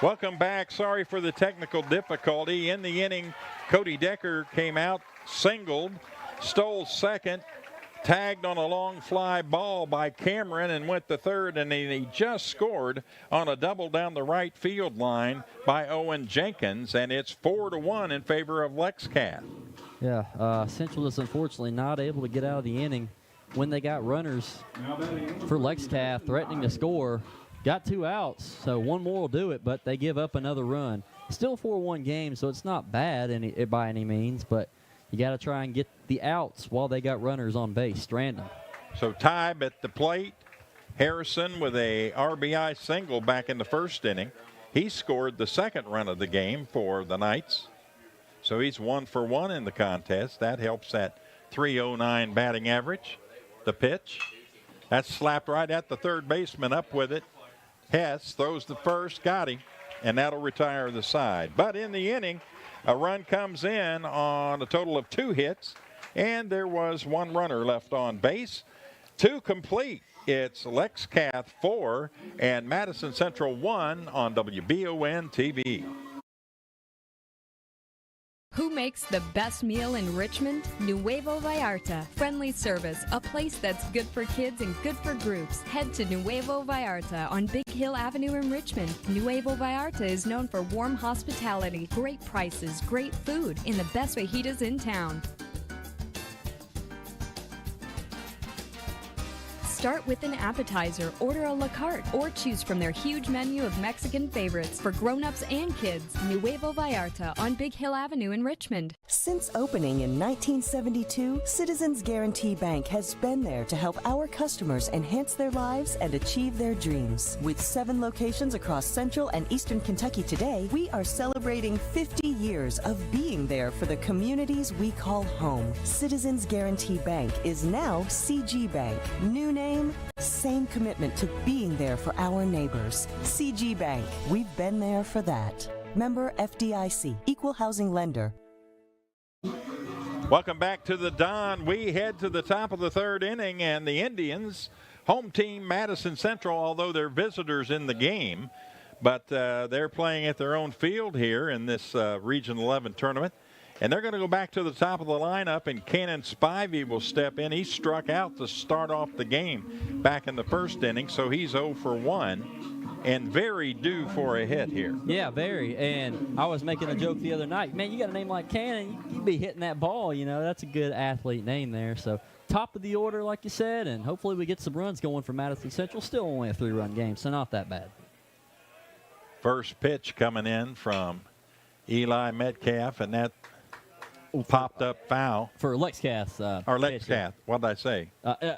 Welcome back. Sorry for the technical difficulty. In the inning, Cody Decker came out, singled, stole second, tagged on a long fly ball by Cameron and went to third, and he just scored on a double down the right field line by Owen Jenkins, and it's 4-1 in favor of Lexington. Yeah, Central is unfortunately not able to get out of the inning when they got runners for Lexington threatening to score. Got 2 outs, so one more will do it, but they give up another run. Still 4-1 game, so it's not bad by any means, but you got to try and get the outs while they got runners on base, strand them. So Tybe at the plate. Harrison with a RBI single back in the first inning. He scored the second run of the game for the Knights. So he's 1 for 1 in the contest. That helps that .309 batting average. The pitch. That's slapped right at the third baseman, up with it. Hess throws the first, got him, and that'll retire the side. But in the inning, a run comes in on a total of 2 hits, and there was 1 runner left on base. 2 complete. It's Lexington 4 and Madison Central 1 on WBON TV. Who makes the best meal in Richmond? Nuevo Vallarta. Friendly service, a place that's good for kids and good for groups. Head to Nuevo Vallarta on Big Hill Avenue in Richmond. Nuevo Vallarta is known for warm hospitality, great prices, great food, and the best fajitas in town. Start with an appetizer, order a la carte, or choose from their huge menu of Mexican favorites for grown-ups and kids. Nuevo Vallarta on Big Hill Avenue in Richmond. Since opening in 1972, Citizens Guarantee Bank has been there to help our customers enhance their lives and achieve their dreams. With 7 locations across Central and Eastern Kentucky today, we are celebrating 50 years of being there for the communities we call home. Citizens Guarantee Bank is now CG Bank. New name, same commitment to being there for our neighbors. CG Bank, we've been there for that. Member FDIC, Equal Housing Lender. Welcome back to the Don. We head to the top of the 3rd inning, and the Indians, home team Madison Central, although they're visitors in the game, but they're playing at their own field here in this Region 11 tournament. And they're going to go back to the top of the lineup, and Cannon Spivey will step in. He struck out to start off the game back in the first inning, so he's 0 for 1 and very due for a hit here. Yeah, very. And I was making a joke the other night. Man, you got a name like Cannon, you'd be hitting that ball. You know, that's a good athlete name there. So top of the order, like you said, and hopefully we get some runs going for Madison Central. Still only a 3-run game, so not that bad. First pitch coming in from Eli Metcalf, and that popped up foul. For Lexington. Or Lexington. What did I say?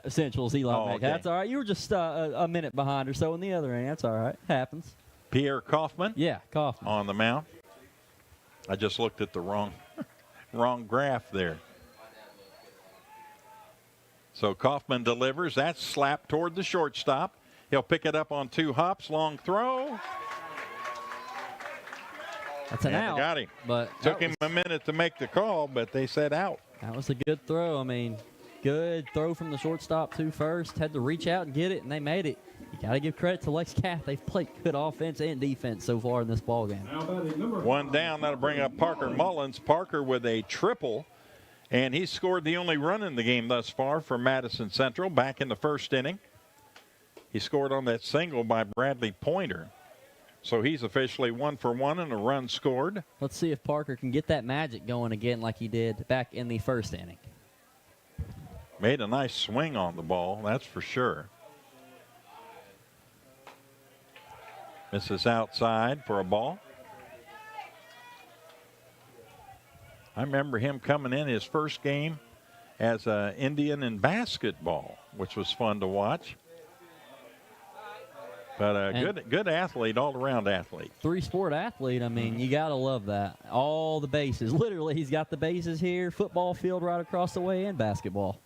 Central's Eli Metcalf. Okay. That's all right. You were just a minute behind or so in the other end. That's all right. Happens. Pierre Kaufman. Yeah, Kaufman. On the mound. I just looked at the wrong graph there. So Kaufman delivers. That's slapped toward the shortstop. He'll pick it up on 2 hops. Long throw. That's an out. Got him. But took him a minute to make the call, but they said out. That was a good throw. I mean, good throw from the shortstop to first. Had to reach out and get it, and they made it. You got to give credit to Lexington. They've played good offense and defense so far in this ballgame. 1 down. That'll bring up Parker Mullins. Parker with a triple, and he scored the only run in the game thus far for Madison Central back in the first inning. He scored on that single by Bradley Pointer. So he's officially 1 for 1 and a run scored. Let's see if Parker can get that magic going again like he did back in the first inning. Made a nice swing on the ball, that's for sure. This is outside for a ball. I remember him coming in his first game as an Indian in basketball, which was fun to watch. But a good athlete, all-around athlete. 3-sport athlete, I mean, you got to love that. All the bases. Literally, he's got the bases here, football field right across the way, and basketball.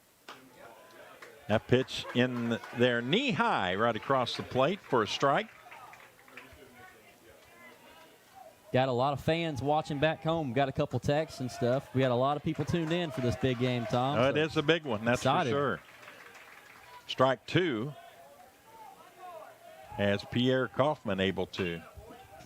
That pitch in there knee-high right across the plate for a strike. Got a lot of fans watching back home. Got a couple texts and stuff. We got a lot of people tuned in for this big game, Tom. Oh, it is a big one, that's excited. For sure. Strike 2. As Pierre Kaufman able to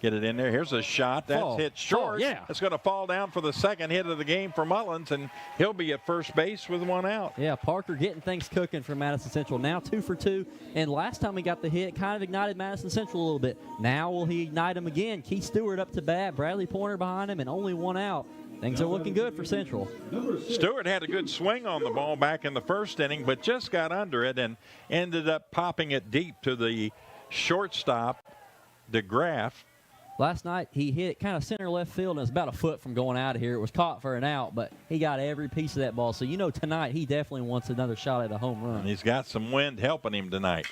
get it in there. Here's a shot. That's hit short. Yeah. It's going to fall down for the second hit of the game for Mullins, and he'll be at first base with one out. Yeah, Parker getting things cooking for Madison Central. Now 2 for 2. And last time he got the hit, kind of ignited Madison Central a little bit. Now will he ignite him again? Keith Stewart up to bat. Bradley Pointer behind him, and only one out. Things are looking good for Central. Stewart had a good swing on the ball back in the first inning, but just got under it and ended up popping it deep to the shortstop, DeGraff. Last night, he hit it kind of center left field, and it was about a foot from going out of here. It was caught for an out, but he got every piece of that ball. So, tonight he definitely wants another shot at a home run. And he's got some wind helping him tonight.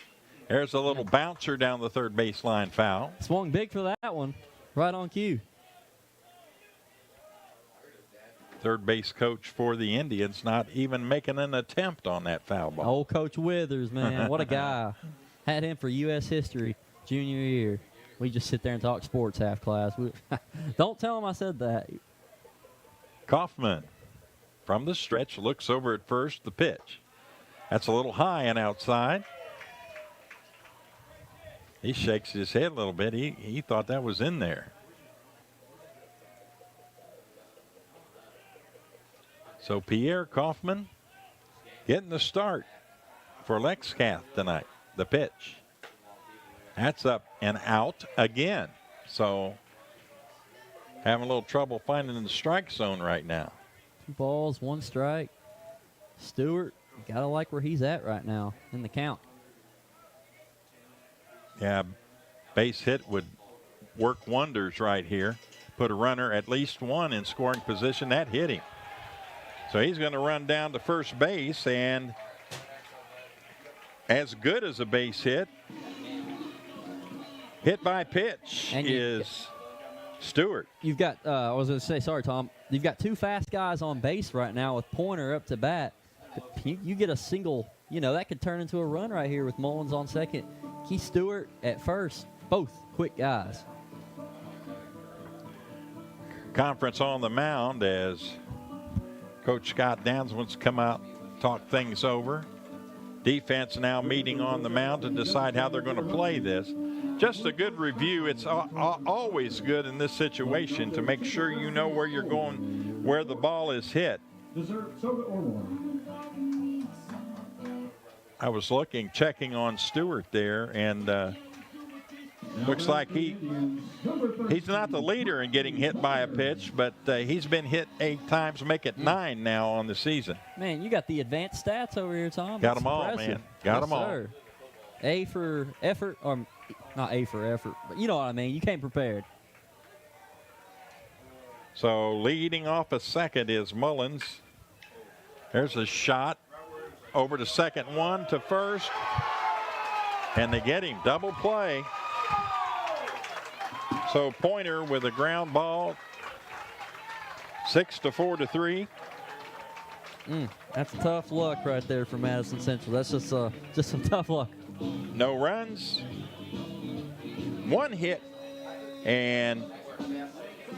There's a little bouncer down the third baseline foul. Swung big for that one. Right on cue. Third base coach for the Indians not even making an attempt on that foul ball. Old Coach Withers, man. What a guy. Had him for U.S. history junior year. We just sit there and talk sports half class. Don't tell him I said that. Kaufman from the stretch looks over at first. The pitch. That's a little high and outside. He shakes his head a little bit. He thought that was in there. So Pierre Kaufman getting the start for Lexington tonight. The pitch. That's up and out again. So having a little trouble finding the strike zone right now. 2 balls, 1 strike. Stewart, got to like where he's at right now in the count. Yeah, base hit would work wonders right here. Put a runner, at least one, in scoring position. That hit him. So he's going to run down to first base, and as good as a base hit by pitch and is Stewart. You've got, I was going to say, sorry, Tom. You've got 2 fast guys on base right now with Pointer up to bat. You get a single, that could turn into a run right here with Mullins on second. Keith Stewart at first. Both quick guys. Conference on the mound as Coach Scott Downs wants to come out, talk things over. Defense now meeting on the mound to decide how they're going to play this. Just a good review. It's always good in this situation to make sure you know where you're going, where the ball is hit. I was checking on Stewart there, and looks like he's not the leader in getting hit by a pitch, but he's been hit 8 times, make it 9 now on the season. Man, you got the advanced stats over here, Tom. Got them all, man. Got them all. Sir. A for effort, or not A for effort, but you know what I mean. You came prepared. So leading off a second is Mullins. There's a shot over to second, 1 to first, and they get him. Double play. So Pointer with a ground ball, 6 to 4 to 3. That's a tough luck right there for Madison Central. That's just some tough luck. No runs, 1 hit, and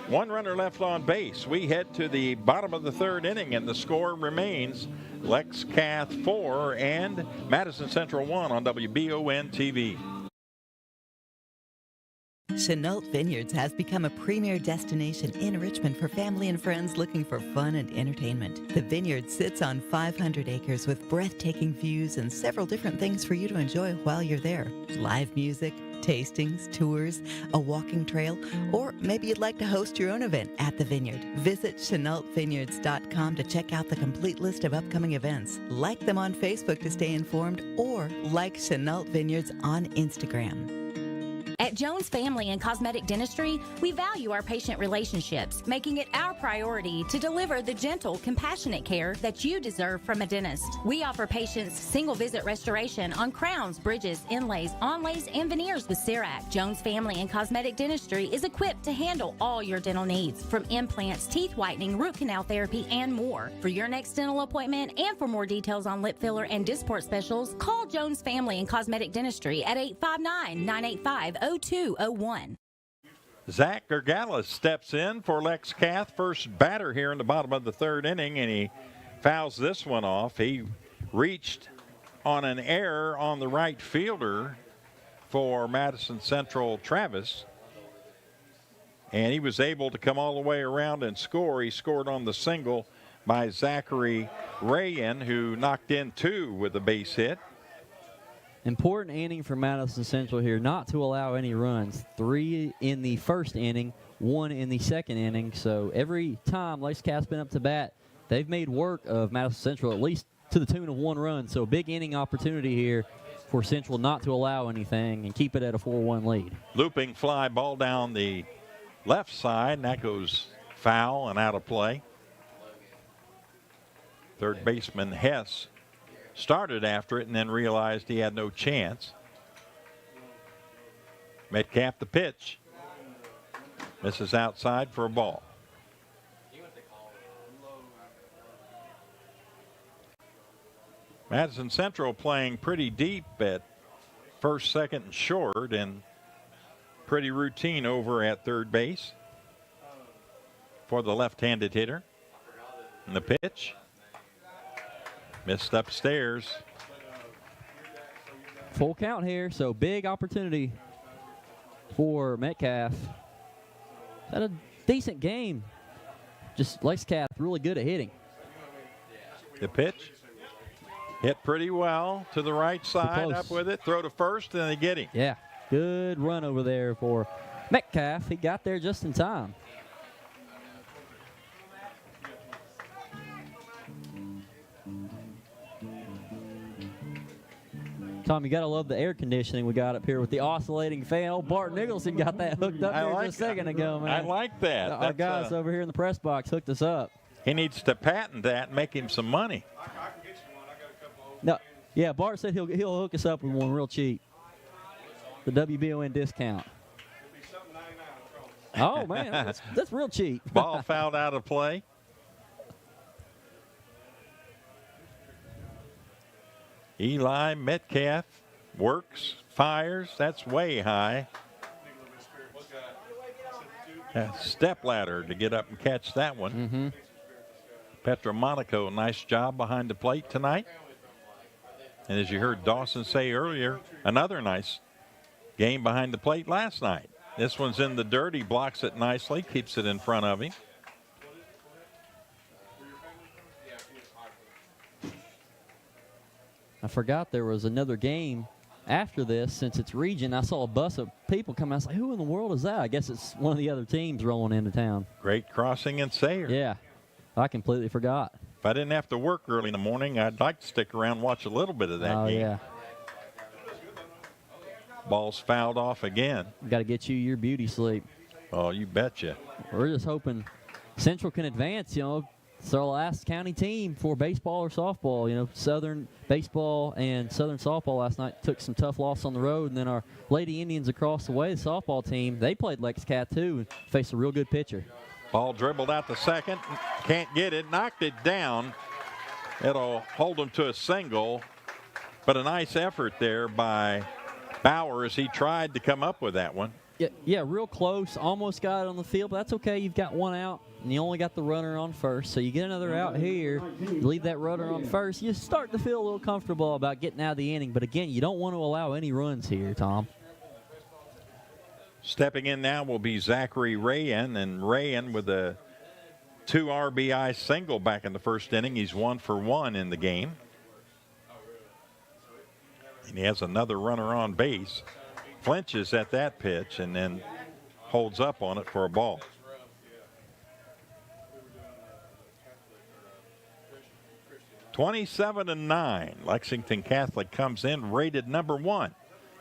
1 runner left on base. We head to the bottom of the 3rd inning, and the score remains Lexington 4 and Madison Central 1 on WBON TV. Chenault Vineyards has become a premier destination in Richmond for family and friends looking for fun and entertainment. The vineyard sits on 500 acres with breathtaking views and several different things for you to enjoy while you're there. Live music, tastings, tours, a walking trail, or maybe you'd like to host your own event at the vineyard. Visit ChenaultVineyards.com to check out the complete list of upcoming events. Like them on Facebook to stay informed, or like Chenault Vineyards on Instagram. At Jones Family and Cosmetic Dentistry, we value our patient relationships, making it our priority to deliver the gentle, compassionate care that you deserve from a dentist. We offer patients single-visit restoration on crowns, bridges, inlays, onlays, and veneers with CERAC. Jones Family and Cosmetic Dentistry is equipped to handle all your dental needs, from implants, teeth whitening, root canal therapy, and more. For your next dental appointment and for more details on lip filler and Dysport specials, call Jones Family and Cosmetic Dentistry at 859-985-0201. Zach Gergalis steps in for Lex Cath, first batter here in the bottom of the 3rd inning, and he fouls this one off. He reached on an error on the right fielder for Madison Central, Travis, and he was able to come all the way around and score. He scored on the single by Zachary Rayan, who knocked in 2 with a base hit. Important inning for Madison Central here, not to allow any runs. 3 in the first inning, 1 in the second inning. So every time Lexington's been up to bat, they've made work of Madison Central, at least to the tune of 1 run. So a big inning opportunity here for Central not to allow anything and keep it at a 4-1 lead. Looping fly ball down the left side, and that goes foul and out of play. Third baseman Hess started after it and then realized he had no chance. Metcalf the pitch. Misses outside for a ball. Madison Central playing pretty deep at first, second, and short, and pretty routine over at third base for the left-handed hitter. And the pitch. Missed upstairs. Full count here, so big opportunity for Metcalf. Had a decent game. Just Lexington really good at hitting. The pitch. Hit pretty well to the right side, up with it, throw to first, and they get him. Yeah, good run over there for Metcalf. He got there just in time. Tom, you got to love the air conditioning we got up here with the oscillating fan. Old Bart Nicholson got that hooked up there just a second ago, man. I like that. Our guys over here in the press box hooked us up. He needs to patent that and make him some money. No, yeah, Bart said he'll hook us up with one real cheap. The WBON discount. Oh, man, that's real cheap. Ball fouled out of play. Eli Metcalf works, fires. That's way high. A step ladder to get up and catch that one. Petra Monaco, nice job behind the plate tonight. And as you heard Dawson say earlier, another nice game behind the plate last night. This one's in the dirt. He blocks it nicely, keeps it in front of him. I forgot there was another game after this. Since it's region, I saw a bus of people come out. I was like, who in the world is that? I guess it's one of the other teams rolling into town. Great crossing and Sayre. Yeah, I completely forgot. If I didn't have to work early in the morning, I'd like to stick around and watch a little bit of that game. Oh, yeah. Ball's fouled off again. Got to get you your beauty sleep. Oh, you betcha. We're just hoping Central can advance, you know. It's our last county team for baseball or softball. You know, Southern baseball and Southern softball last night took some tough loss on the road. And then our Lady Indians across the way, the softball team, they played Lexington too and faced a real good pitcher. Ball dribbled out to second. Can't get it. Knocked it down. It'll hold him to a single. But a nice effort there by Bowers. He tried to come up with that one. Yeah, real close. Almost got it on the field, but that's okay. You've got one out, and you only got the runner on first. So you get another out here, you leave that runner on first. You start to feel a little comfortable about getting out of the inning. But, again, you don't want to allow any runs here, Tom. Stepping in now will be Zachary Rayan, and Rayan with a 2 RBI single back in the first inning. He's 1 for 1 in the game. And he has another runner on base. Flinches at that pitch and then holds up on it for a ball. (27-9). Lexington Catholic comes in rated number 1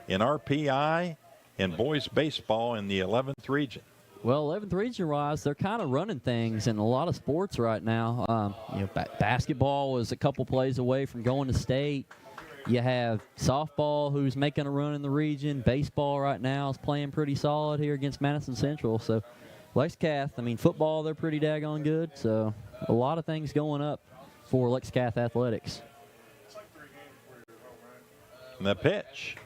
in RPI in boys baseball in the 11th region. Well, 11th region-wise, they're kind of running things in a lot of sports right now. You know, basketball is a couple plays away from going to state. You have softball, who's making a run in the region. Baseball right now is playing pretty solid here against Madison Central. So, Lexington, I mean, football, they're pretty daggone good. So, a lot of things going up for Lexington athletics. And the pitch.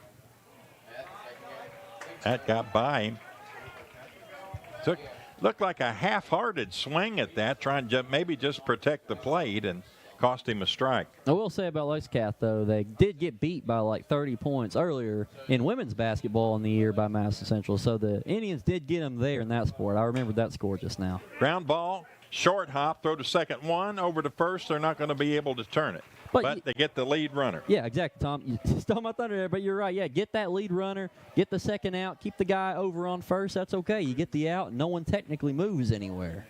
That got by him. Looked like a half-hearted swing at that, trying to maybe just protect the plate. And, of cost him a strike. I will say about Lexington, though, they did get beat by like 30 points earlier in women's basketball in the year by Madison Central. So the Indians did get them there in that sport. I remember that score just now. Ground ball, short hop, throw to second one, over to first. They're not going to be able to turn it. But they get the lead runner. Yeah, exactly, Tom. You stole my thunder there, but you're right. Yeah, get that lead runner, get the second out, keep the guy over on first. That's okay. You get the out, and no one technically moves anywhere.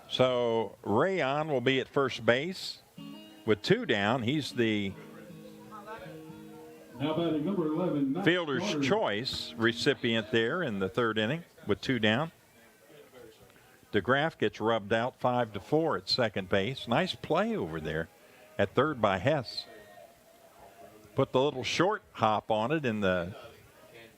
So Rayon will be at first base with 2 down. He's the number 11, fielder's choice recipient there in the 3rd inning with 2 down. DeGraff gets rubbed out 5-4 at second base. Nice play over there at third by Hess. Put the little short hop on it in the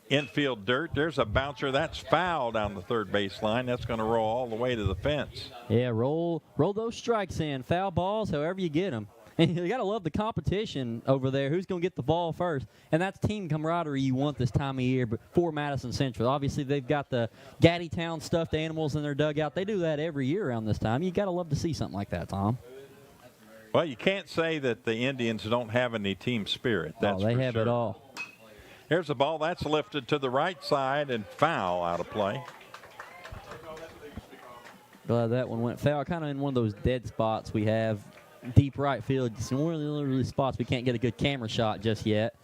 infield dirt. There's a bouncer. That's foul down the third base line. That's going to roll all the way to the fence. Yeah, roll those strikes in. Foul balls, however you get them. And you got to love the competition over there. Who's going to get the ball first? And that's team camaraderie you want this time of year for Madison Central. Obviously, they've got the Gaddy Town stuffed animals in their dugout. They do that every year around this time. You got to love to see something like that, Tom. Well, you can't say that the Indians don't have any team spirit. That's they for have sure. it all. Here's a ball that's lifted to the right side and foul out of play. Glad that one went foul. Kind of in one of those dead spots we have. Deep right field. It's one of the only spots we can't get a good camera shot just yet.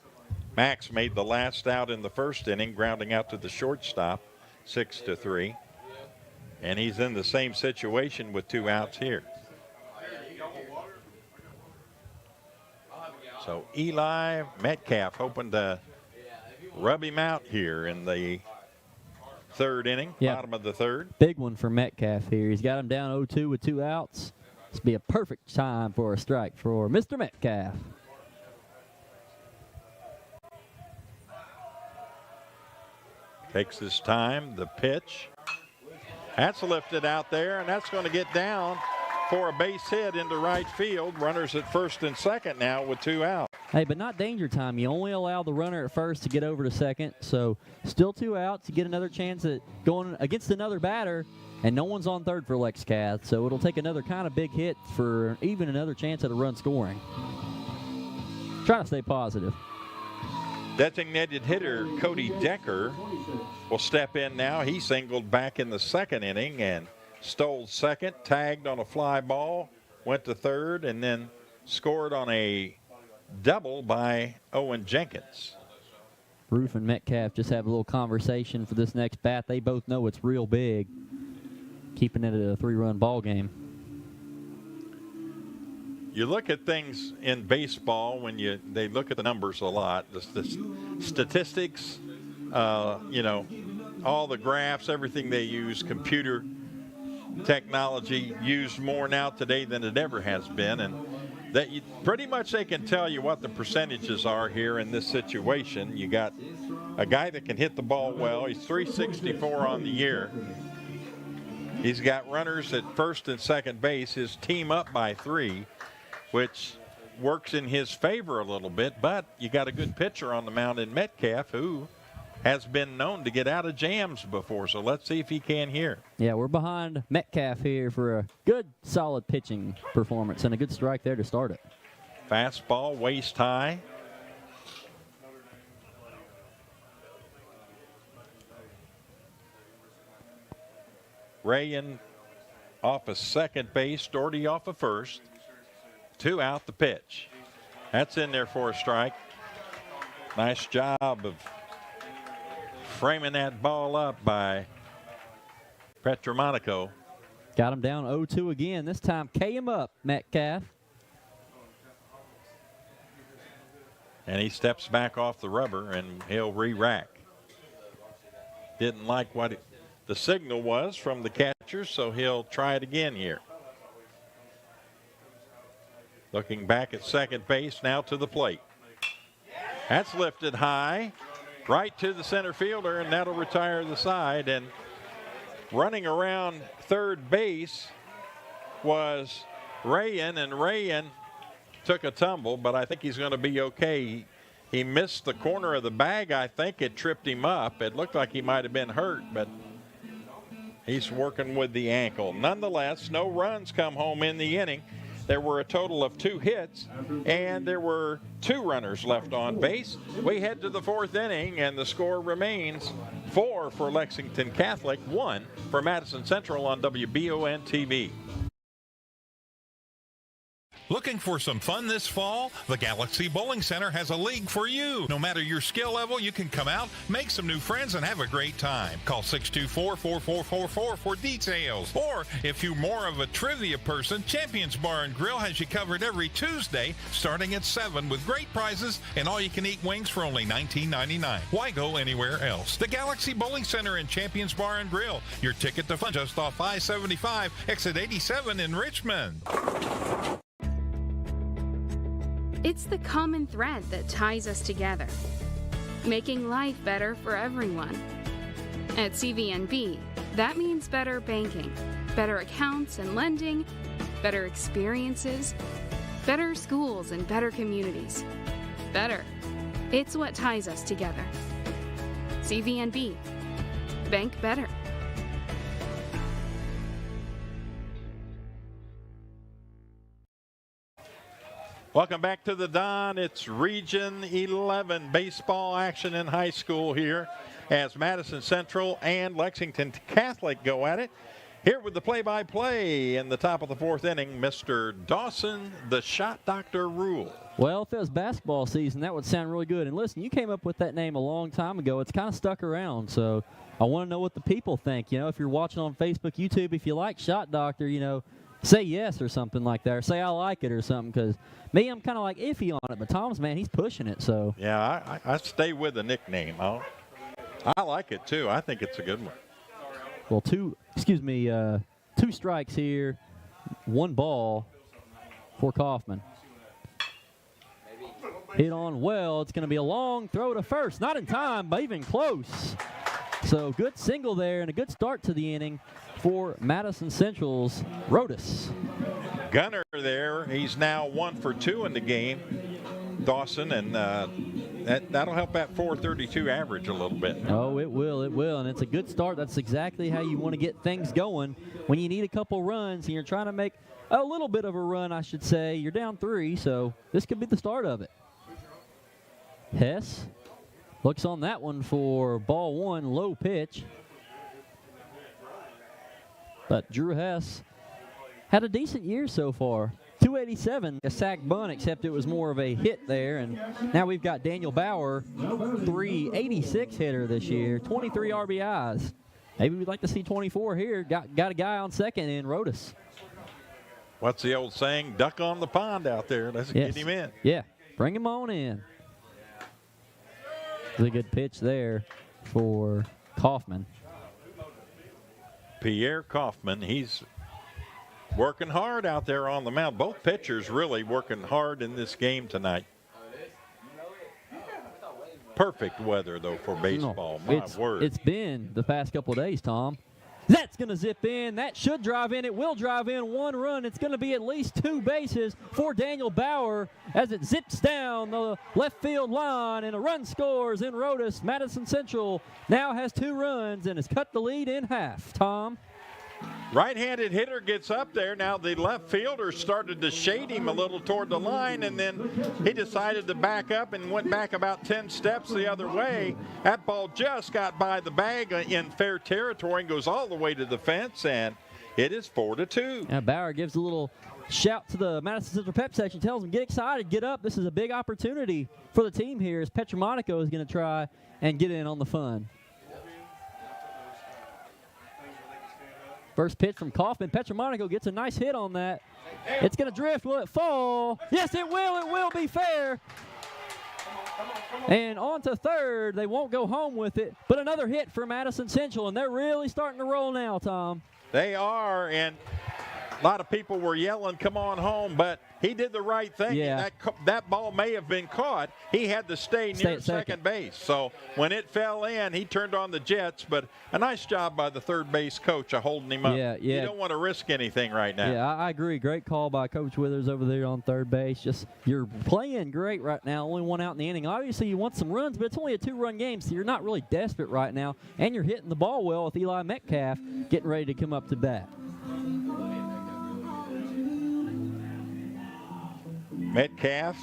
Max made the last out in the 1st inning, grounding out to the shortstop, 6-3. And he's in the same situation with 2 outs here. So Eli Metcalf hoping to rub him out here in the 3rd inning, bottom of the 3rd. Big one for Metcalf here. He's got him down 0-2 with 2 outs. This will be a perfect time for a strike for Mr. Metcalf. Takes his time, the pitch. That's lifted out there, and that's going to get down for a base hit into right field. Runners at first and second now with 2 out. Hey, but not danger time. You only allow the runner at first to get over to second. So still 2 outs. You get another chance at going against another batter, and no one's on third for Lex Cath. So it'll take another kind of big hit for even another chance at a run scoring. Trying to stay positive. Designated hitter Cody Decker will step in now. He singled back in the 2nd inning and stole second, tagged on a fly ball, went to third, and then scored on a double by Owen Jenkins. Roof and Metcalf just have a little conversation for this next bat. They both know it's real big, keeping it at a 3-run ball game. You look at things in baseball when they look at the numbers a lot, the statistics, all the graphs, everything they use, computer technology used more now today than it ever has been, and that pretty much they can tell you what the percentages are here in this situation. You got a guy that can hit the ball well. He's 364 on the year. He's got runners at first and second base. His team up by 3, which works in his favor a little bit, but you got a good pitcher on the mound in Metcalf who has been known to get out of jams before, so let's see if he can here. Yeah, we're behind Metcalf here for a good, solid pitching performance and a good strike there to start it. Fastball, waist high. Rayan off of second base, Doherty off of first. 2 out, the pitch. That's in there for a strike. Nice job of framing that ball up by Petromonaco. Got him down 0-2 again. This time, K him up, Metcalf. And he steps back off the rubber, and he'll re-rack. Didn't like what the signal was from the catcher, so he'll try it again here. Looking back at second base, now to the plate. That's lifted high, right to the center fielder, and that'll retire the side. And running around third base was Rayan, and Rayan took a tumble, but I think he's going to be okay. He missed the corner of the bag. I think it tripped him up. It looked like he might have been hurt, but he's working with the ankle. Nonetheless, no runs come home in the inning. There were a total of 2 hits, and there were 2 runners left on base. We head to the 4th inning, and the score remains 4 for Lexington Catholic, 1 for Madison Central on WBON TV. Looking for some fun this fall? The Galaxy Bowling Center has a league for you. No matter your skill level, you can come out, make some new friends, and have a great time. Call 624-4444 for details. Or if you're more of a trivia person, Champions Bar and Grill has you covered every Tuesday starting at 7 with great prizes and all-you-can-eat wings for only $19.99. Why go anywhere else? The Galaxy Bowling Center and Champions Bar and Grill. Your ticket to fun just off I-75, exit 87 in Richmond. It's the common thread that ties us together, making life better for everyone. At CVNB, that means better banking, better accounts and lending, better experiences, better schools and better communities. Better. It's what ties us together. CVNB. Bank better. Welcome back to the Don. It's Region 11 baseball action in high school here as Madison Central and Lexington Catholic go at it. Here with the play-by-play in the top of the 4th inning, Mr. Dawson, the shot doctor Rule. Well, if it was basketball season, that would sound really good. And listen, you came up with that name a long time ago. It's kind of stuck around, so I want to know what the people think. You know, if you're watching on Facebook, YouTube, if you like shot doctor, you know, say yes or something like that, or say I like it or something, because me, I'm kind of like iffy on it, but Tom's, man, he's pushing it. So yeah, I stay with the nickname. I like it too. I think it's a good one. Well, 2 strikes here, 1 ball for Kaufman. Hit on well. It's going to be a long throw to first. Not in time, but even close. So good single there and a good start to the inning for Madison Central's Rodas. Gunner there. He's now 1 for 2 in the game, Dawson, and that'll help that 432 average a little bit. Oh, it will, and it's a good start. That's exactly how you want to get things going when you need a couple runs and you're trying to make a little bit of a run, I should say. You're down 3, so this could be the start of it. Hess looks on that one for ball 1, low pitch. But Drew Hess had a decent year so far. 287, a sack bunt, except it was more of a hit there. And now we've got Daniel Bauer, 386 hitter this year, 23 RBIs. Maybe we'd like to see 24 here. Got a guy on second in Rodas. What's the old saying? Duck on the pond out there. Let's get him in. Yeah, bring him on in. It's a good pitch there for Kaufman. Pierre Kaufman, he's working hard out there on the mound. Both pitchers really working hard in this game tonight. Perfect weather, though, for baseball. My word. It's been the past couple of days, Tom. That's going to zip in. That should drive in. It will drive in 1 run. It's going to be at least 2 bases for Daniel Bauer as it zips down the left field line, and a run scores in Rodas. Madison Central now has 2 runs and has cut the lead in half. Tom? Right-handed hitter gets up there. Now the left fielder started to shade him a little toward the line, and then he decided to back up and went back about 10 steps the other way. That ball just got by the bag in fair territory and goes all the way to the fence, and it is 4-2. Now Bauer gives a little shout to the Madison Central pep section, tells them, get excited, get up. This is a big opportunity for the team here as Petramonico is going to try and get in on the fun. First pitch from Kaufman. Petramonico gets a nice hit on that. It's going to drift. Will it fall? Yes, it will. It will be fair. And on to third. They won't go home with it. But another hit for Madison Central, and they're really starting to roll now, Tom. They are, and a lot of people were yelling, come on home, but he did the right thing. Yeah. That ball may have been caught. He had to stay near second base. So when it fell in, he turned on the jets, but a nice job by the third base coach of holding him up. Yeah. You don't want to risk anything right now. Yeah, I agree. Great call by Coach Withers over there on third base. Just you're playing great right now. Only 1 out in the inning. Obviously, you want some runs, but it's only a 2-run game, so you're not really desperate right now. And you're hitting the ball well with Eli Metcalf getting ready to come up to bat. Metcalf.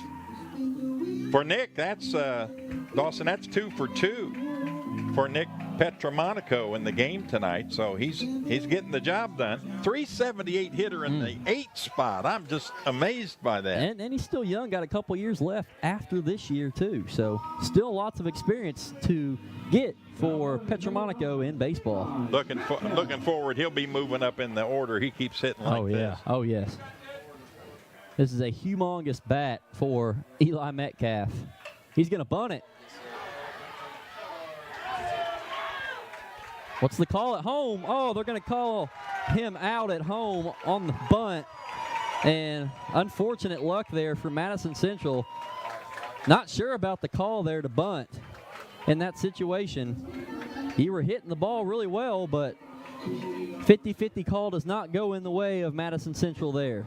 For Nick, that's Dawson, that's 2 for 2 for Nick Petromonaco in the game tonight. So he's getting the job done. 378 hitter in the 8th spot. I'm just amazed by that. And he's still young, got a couple years left after this year too. So still lots of experience to get for Petromonaco in baseball. Looking forward, he'll be moving up in the order. He keeps hitting like this. Oh yes. This is a humongous bat for Eli Metcalf. He's going to bunt it. What's the call at home? Oh, they're going to call him out at home on the bunt. And unfortunate luck there for Madison Central. Not sure about the call there to bunt in that situation. You were hitting the ball really well, but 50-50 call does not go in the way of Madison Central there.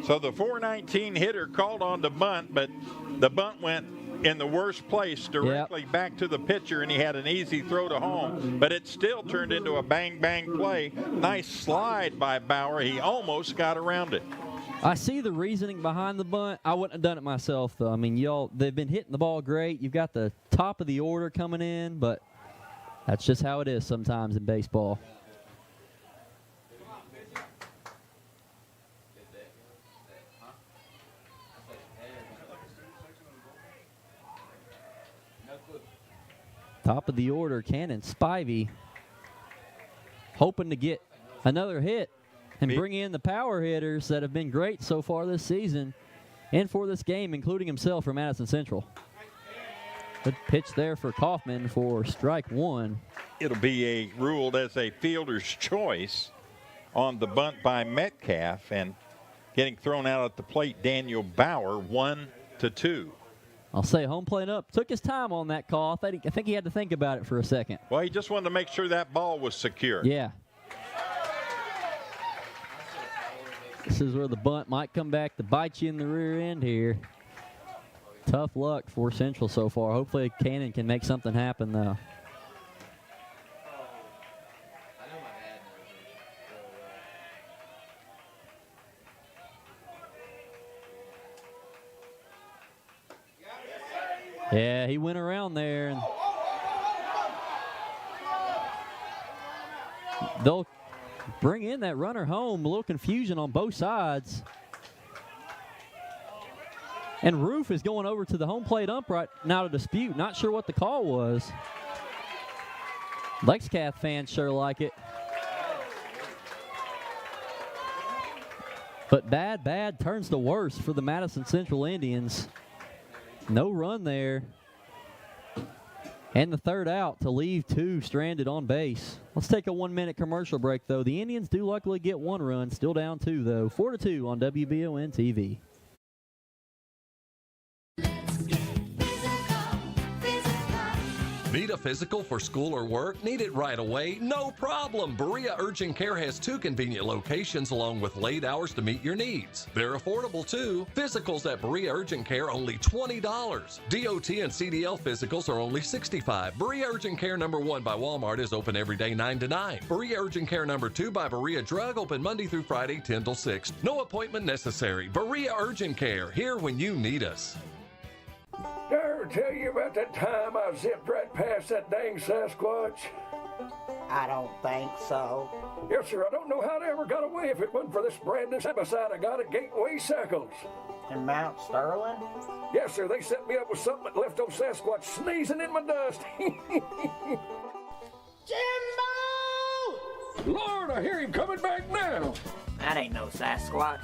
So the 419 hitter called on the bunt, but the bunt went in the worst place directly back to the pitcher, and he had an easy throw to home, but it still turned into a bang-bang play. Nice slide by Bauer. He almost got around it. I see the reasoning behind the bunt. I wouldn't have done it myself, though. I mean, they've been hitting the ball great. You've got the top of the order coming in, but that's just how it is sometimes in baseball. Top of the order, Cannon Spivey, hoping to get another hit and bring in the power hitters that have been great so far this season and for this game, including himself for Madison Central. Good pitch there for Kaufman for strike 1. It'll be ruled as a fielder's choice on the bunt by Metcalf, and getting thrown out at the plate, Daniel Bauer, 1-2. I'll say home plate up. Took his time on that call. I think he had to think about it for a second. Well, he just wanted to make sure that ball was secure. Yeah. This is where the bunt might come back to bite you in the rear end here. Tough luck for Central so far. Hopefully Cannon can make something happen, though. Yeah, he went around there. And they'll bring in that runner home. A little confusion on both sides. And Roof is going over to the home plate ump right now to dispute. Not sure what the call was. Lexington fans sure like it. But bad turns to worse for the Madison Central Indians. No run there. And the third out to leave 2 stranded on base. Let's take a 1-minute commercial break, though. The Indians do luckily get 1 run. Still down 2, though. 4-2 on WBON TV. Need a physical for school or work? Need it right away? No problem. Berea Urgent Care has 2 convenient locations along with late hours to meet your needs. They're affordable too. Physicals at Berea Urgent Care only $20. DOT and CDL physicals are only $65. Berea Urgent Care number 1 by Walmart is open every day 9 to 9. Berea Urgent Care number 2 by Berea Drug open Monday through Friday 10 till 6. No appointment necessary. Berea Urgent Care, here when you need us. Did I ever tell you about that time I zipped right past that dang Sasquatch? I don't think so. Yes, sir. I don't know how they ever got away if it wasn't for this brand new herbicide I got at Gateway Cycles. In Mount Sterling? Yes, sir. They set me up with something that left old Sasquatch sneezing in my dust. Jimbo! Lord, I hear him coming back now. That ain't no Sasquatch.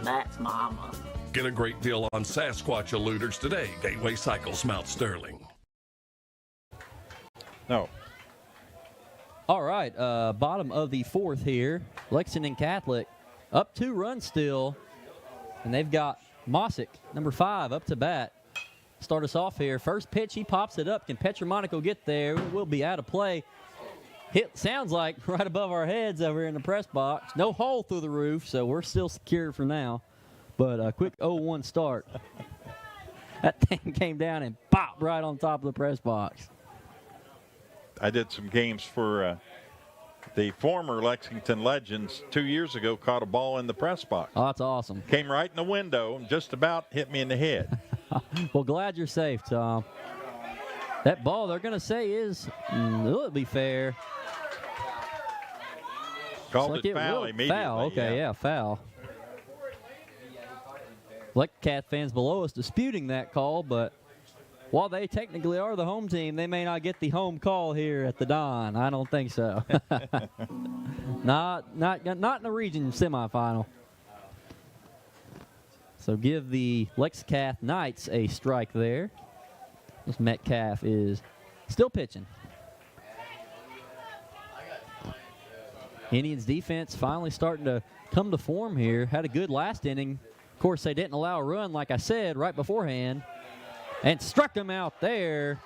That's Mama. Get a great deal on Sasquatch eluders today. Gateway Cycles, Mount Sterling. No. All right, bottom of the 4th here. Lexington Catholic up 2 runs still. And they've got Mossick, number 5, up to bat. Start us off here. First pitch, he pops it up. Can Petromonaco get there? We'll be out of play. Hit sounds like right above our heads over here in the press box. No hole through the roof, so we're still secure for now. But a quick 0-1 start. That thing came down and popped right on top of the press box. I did some games for the former Lexington Legends 2 years ago caught a ball in the press box. Oh, that's awesome. Came right in the window and just about hit me in the head. Well, glad you're safe, Tom. That ball, they're going to say, will it be fair? Called it foul immediately. Foul, okay, yeah, foul. Cat fans below us disputing that call, but while they technically are the home team, they may not get the home call here at the Don. I don't think so. not in the region semifinal. So give the Lexington Knights a strike there. This Metcalf is still pitching. Indians defense finally starting to come to form here. Had a good last inning. Of course, they didn't allow a run, like I said, right beforehand. And struck him out there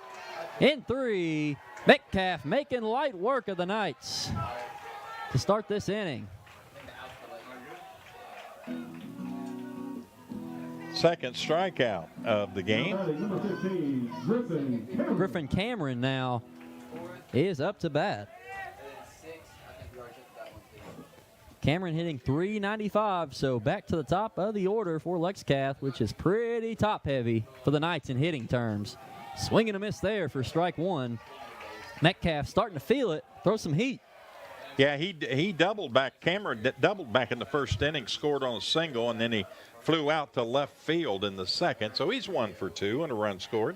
in 3. Metcalf making light work of the Knights to start this inning. Second strikeout of the game. Griffin Cameron now is up to bat. Cameron hitting .395, so back to the top of the order for Lexington, which is pretty top-heavy for the Knights in hitting terms. Swing and a miss there for strike 1. Metcalf starting to feel it, throw some heat. Yeah, he doubled back. Cameron doubled back in the first inning, scored on a single, and then he flew out to left field in the second. So he's 1 for 2 and a run scored.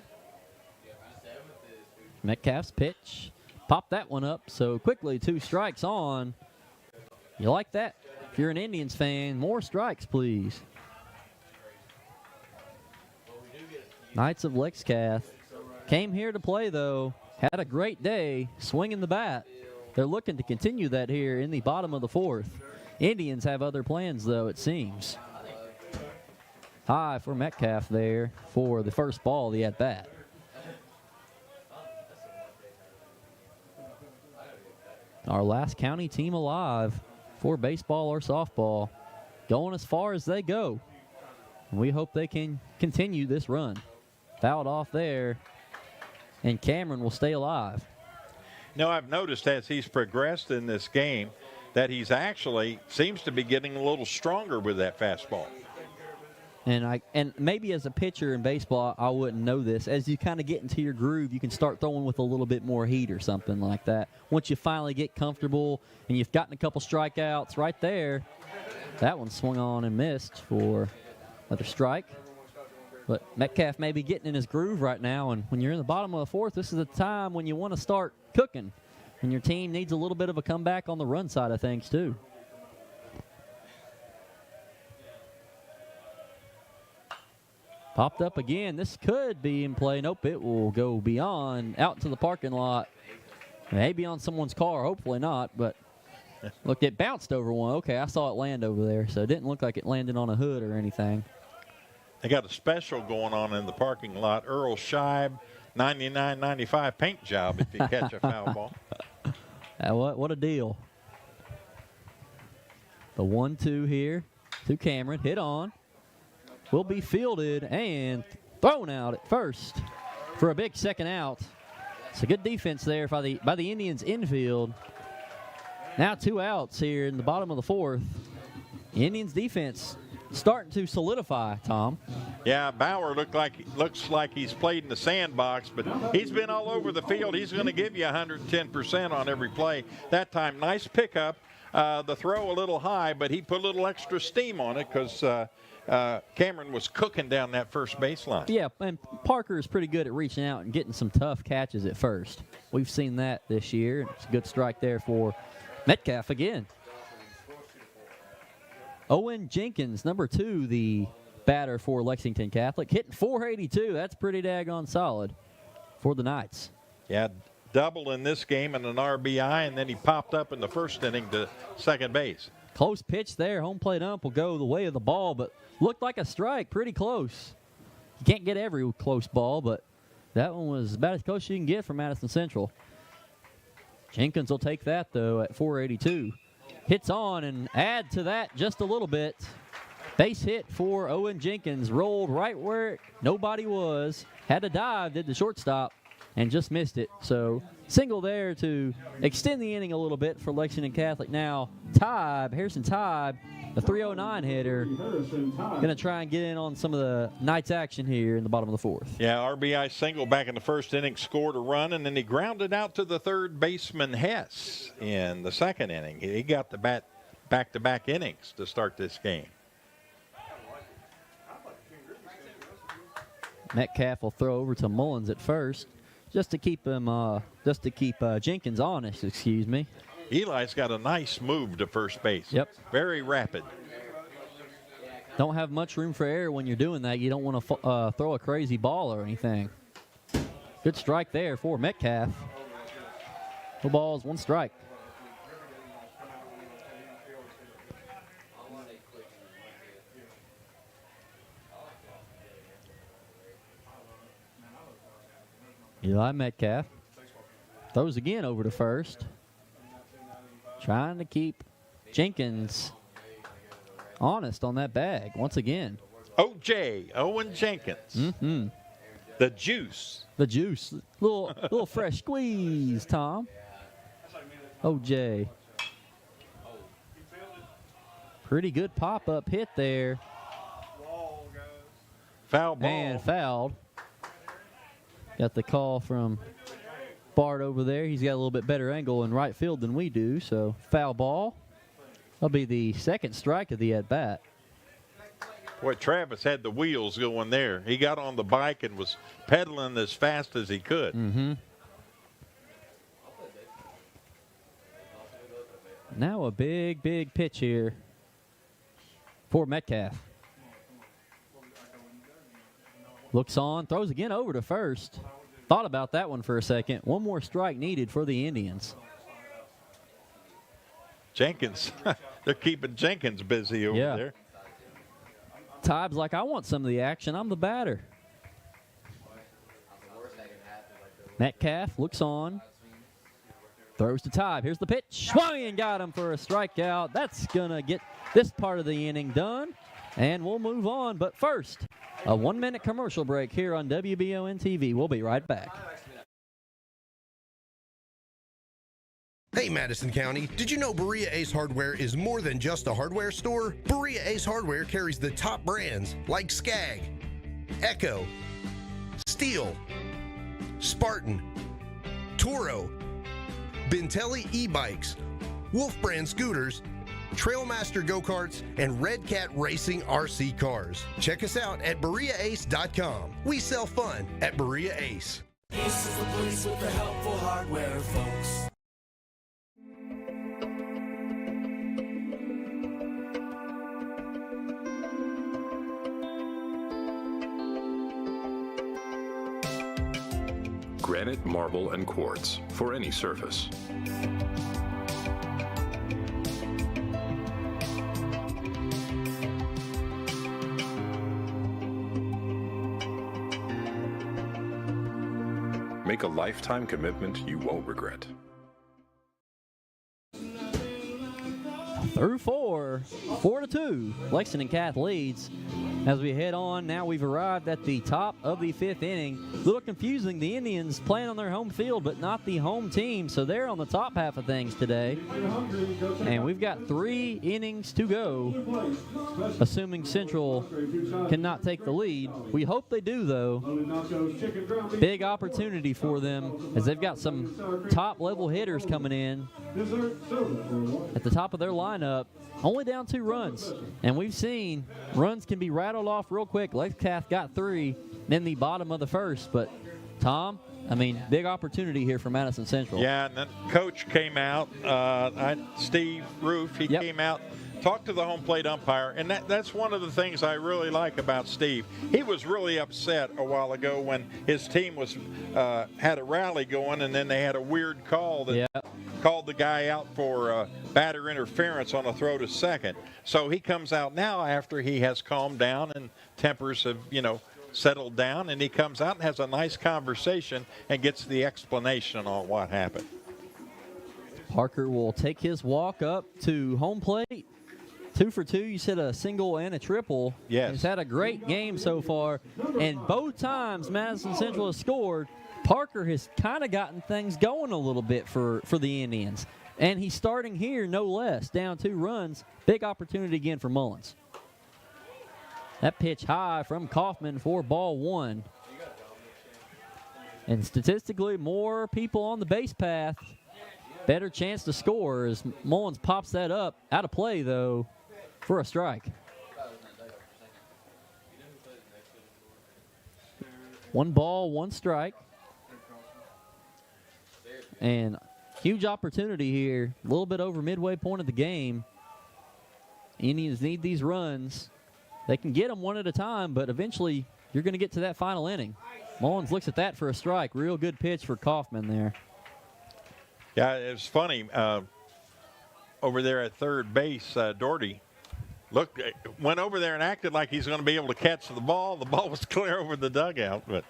Metcalf's pitch, popped that one up, so quickly 2 strikes on. You like that? If you're an Indians fan, more strikes, please. Knights of Lexington came here to play, though. Had a great day swinging the bat. They're looking to continue that here in the bottom of the 4th. Indians have other plans, though, it seems. High for Metcalf there for the first ball of the at-bat. Our last county team alive for baseball or softball, going as far as they go. And we hope they can continue this run. Fouled off there, and Cameron will stay alive. No, I've noticed as he's progressed in this game that he's actually seems to be getting a little stronger with that fastball. And maybe as a pitcher in baseball, I wouldn't know this. As you kind of get into your groove, you can start throwing with a little bit more heat or something like that. Once you finally get comfortable and you've gotten a couple strikeouts right there, that one swung on and missed for another strike. But Metcalf may be getting in his groove right now, and when you're in the bottom of the 4th, this is the time when you want to start cooking, and your team needs a little bit of a comeback on the run side of things too. Popped up again. This could be in play. Nope, it will go beyond, out into the parking lot. Maybe on someone's car, hopefully not, but look, it bounced over one. Okay, I saw it land over there, so it didn't look like it landed on a hood or anything. They got a special going on in the parking lot. Earl Scheib, $99.95 paint job if you catch a foul ball. What a deal. The 1-2 here to Cameron. Hit on. Will be fielded and thrown out at first for a big second out. It's a good defense there by the Indians infield. Now 2 outs here in the bottom of the 4th. Indians defense starting to solidify, Tom. Yeah, Bauer looks like he's played in the sandbox, but he's been all over the field. He's going to give you 110% on every play. That time, nice pickup. The throw a little high, but he put a little extra steam on it because Cameron was cooking down that first baseline. Yeah, and Parker is pretty good at reaching out and getting some tough catches at first. We've seen that this year. It's a good strike there for Metcalf again. Owen Jenkins, number 2, the batter for Lexington Catholic, hitting .482. That's pretty daggone solid for the Knights. Yeah, double in this game and an RBI, and then he popped up in the first inning to second base. Close pitch there. Home plate ump will go the way of the ball, but looked like a strike, pretty close. You can't get every close ball, but that one was about as close as you can get from Madison Central. Jenkins will take that, though, at .482. Hits on and add to that just a little bit. Base hit for Owen Jenkins. Rolled right where nobody was. Had to dive, did the shortstop, and just missed it. So single there to extend the inning a little bit for Lexington Catholic. Now, Harrison Tybe, the 309 hitter, going to try and get in on some of the Knights action here in the bottom of the fourth. Yeah, RBI single back in the first inning, scored a run, and then he grounded out to the third baseman Hess in the second inning. He got the back-to-back innings to start this game. Metcalf will throw over to Mullins at first, just to keep Jenkins honest. Excuse me. Eli's got a nice move to first base. Yep. Very rapid. Don't have much room for error when you're doing that. You don't want to throw a crazy ball or anything. Good strike there for Metcalf. 2 balls, 1 strike. Eli Metcalf throws again over to first. Trying to keep Jenkins honest on that bag once again. Owen Jenkins. Mm-hmm. The juice. The juice. Little fresh squeeze, Tom. OJ. Pretty good pop-up hit there. Foul ball. And fouled. Got the call from Bart over there. He's got a little bit better angle in right field than we do, so foul ball. That'll be the second strike of the at-bat. Boy, Travis had the wheels going there. He got on the bike and was pedaling as fast as he could. Mm-hmm. Now a big pitch here for Metcalf. Looks on, throws again over to first. Thought about that one for a second. 1 more strike needed for the Indians. Jenkins, they're keeping Jenkins busy over there. Tybe's like, I want some of the action. I'm the batter. Metcalf looks on. Throws to Tybe. Here's the pitch. Swung and got him for a strikeout. That's going to get this part of the inning done. And we'll move on. But first, a 1-minute commercial break here on WBON TV. We'll be right back. Hey Madison County, did you know Berea Ace Hardware is more than just a hardware store? Berea Ace Hardware carries the top brands like Skag, Echo, Steel, Spartan, Toro, Bentelli e-bikes, Wolf brand scooters, Trailmaster go-karts, and Red Cat Racing RC cars. Check us out at BereaAce.com. We sell fun at Berea Ace. Ace is the place with the helpful hardware, folks. Granite, marble, and quartz for any surface. Make a lifetime commitment you won't regret. Through 4-2. Lexington Cath leads. As we head on, now we've arrived at the top of the 5th inning. A little confusing. The Indians playing on their home field, but not the home team, so they're on the top half of things today. And we've got 3 innings to go, assuming Central cannot take the lead. We hope they do, though. Big opportunity for them as they've got some top-level hitters coming in at the top of their lineup. Only down 2 runs, and we've seen runs can be rattled off real quick. Lexcath got 3 in the bottom of the first, but Tom, I mean, big opportunity here for Madison Central. Yeah, and then Coach came out, Steve Roof, he came out, talked to the home plate umpire, and that's one of the things I really like about Steve. He was really upset a while ago when his team was had a rally going, and then they had a weird call that called the guy out for batter interference on a throw to second. So he comes out now after he has calmed down and tempers have, settled down, and he comes out and has a nice conversation and gets the explanation on what happened. Parker will take his walk up to home plate. 2 for 2. You said a single and a triple. Yes. He's had a great game so far, and both times Madison Central has scored, Parker has kind of gotten things going a little bit for the Indians. And he's starting here, no less, down 2 runs. Big opportunity again for Mullins. That pitch high from Kaufman for ball 1. And statistically, more people on the base path, better chance to score as Mullins pops that up. Out of play, though, for a strike. 1 ball, 1 strike. And huge opportunity here. A little bit over midway point of the game. Indians need these runs. They can get them one at a time, but eventually you're going to get to that final inning. Mullins looks at that for a strike. Real good pitch for Kaufman there. Yeah, it was funny. Over there at third base, Doherty went over there and acted like he's going to be able to catch the ball. The ball was clear over the dugout, but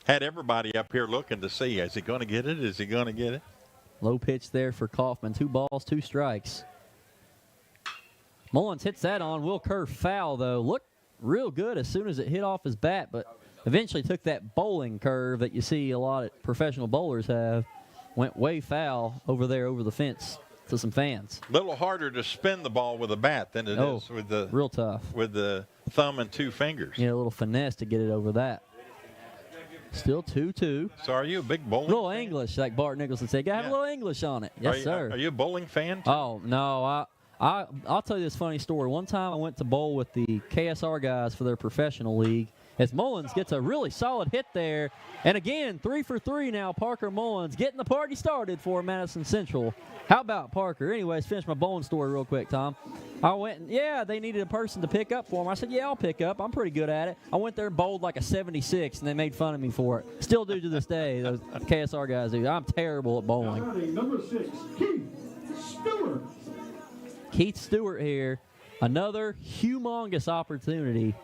had everybody up here looking to see, is he going to get it? Is he going to get it? Low pitch there for Kaufman. 2 balls, 2 strikes. Mullins hits that on. Will Kerr foul, though. Looked real good as soon as it hit off his bat, but eventually took that bowling curve that you see a lot of professional bowlers have. Went way foul over there over the fence to some fans. A little harder to spin the ball with a bat than it is with the real tough with the thumb and 2 fingers. Yeah, a little finesse to get it over that. Still 2-2. So are you a big bowling little fan? English, like Bart Nichols would say. Got to have a little English on it. Yes, sir. Are you a bowling fan too? Oh, no. I'll tell you this funny story. One time I went to bowl with the KSR guys for their professional league. As Mullins gets a really solid hit there. And again, 3 for 3 now, Parker Mullins getting the party started for Madison Central. How about Parker? Anyways, finish my bowling story real quick, Tom. I went, they needed a person to pick up for them. I said, I'll pick up. I'm pretty good at it. I went there and bowled like a 76, and they made fun of me for it. Still do to this day. Those KSR guys do. I'm terrible at bowling. Number 6, Keith Stewart. Keith Stewart here. Another humongous opportunity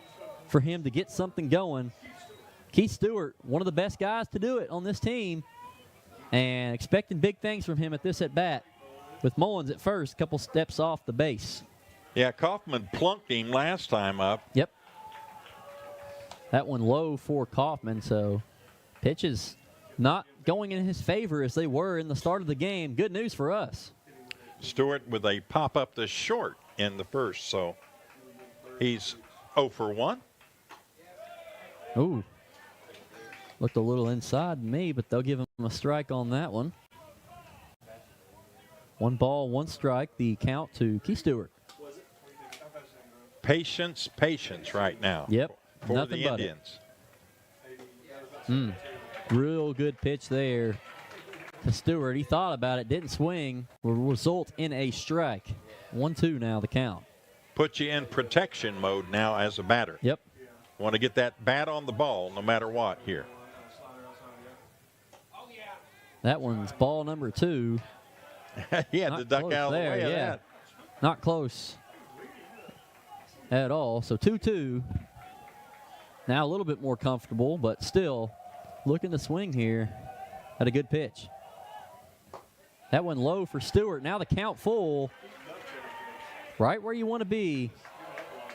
for him to get something going. Keith Stewart, one of the best guys to do it on this team, and expecting big things from him at this at-bat. With Mullins at first, a couple steps off the base. Yeah, Kaufman plunked him last time up. Yep. That one low for Kaufman, so pitches not going in his favor as they were in the start of the game. Good news for us. Stewart with a pop-up to short in the first, so he's 0 for 1. Ooh. Looked a little inside me, but they'll give him a strike on that one. 1 ball, 1 strike, the count to Keith Stewart. Patience right now. Yep. For Nothing the but Indians. Real good pitch there to Stewart. He thought about it, didn't swing, will result in a strike. 1-2 now, the count. Put you in protection mode now as a batter. Yep. Want to get that bat on the ball no matter what here. That one's ball number 2. He had to duck out of the way of that. Not close at all. So 2-2. Now a little bit more comfortable, but still looking to swing here at a good pitch. That one low for Stewart. Now the count full. Right where you want to be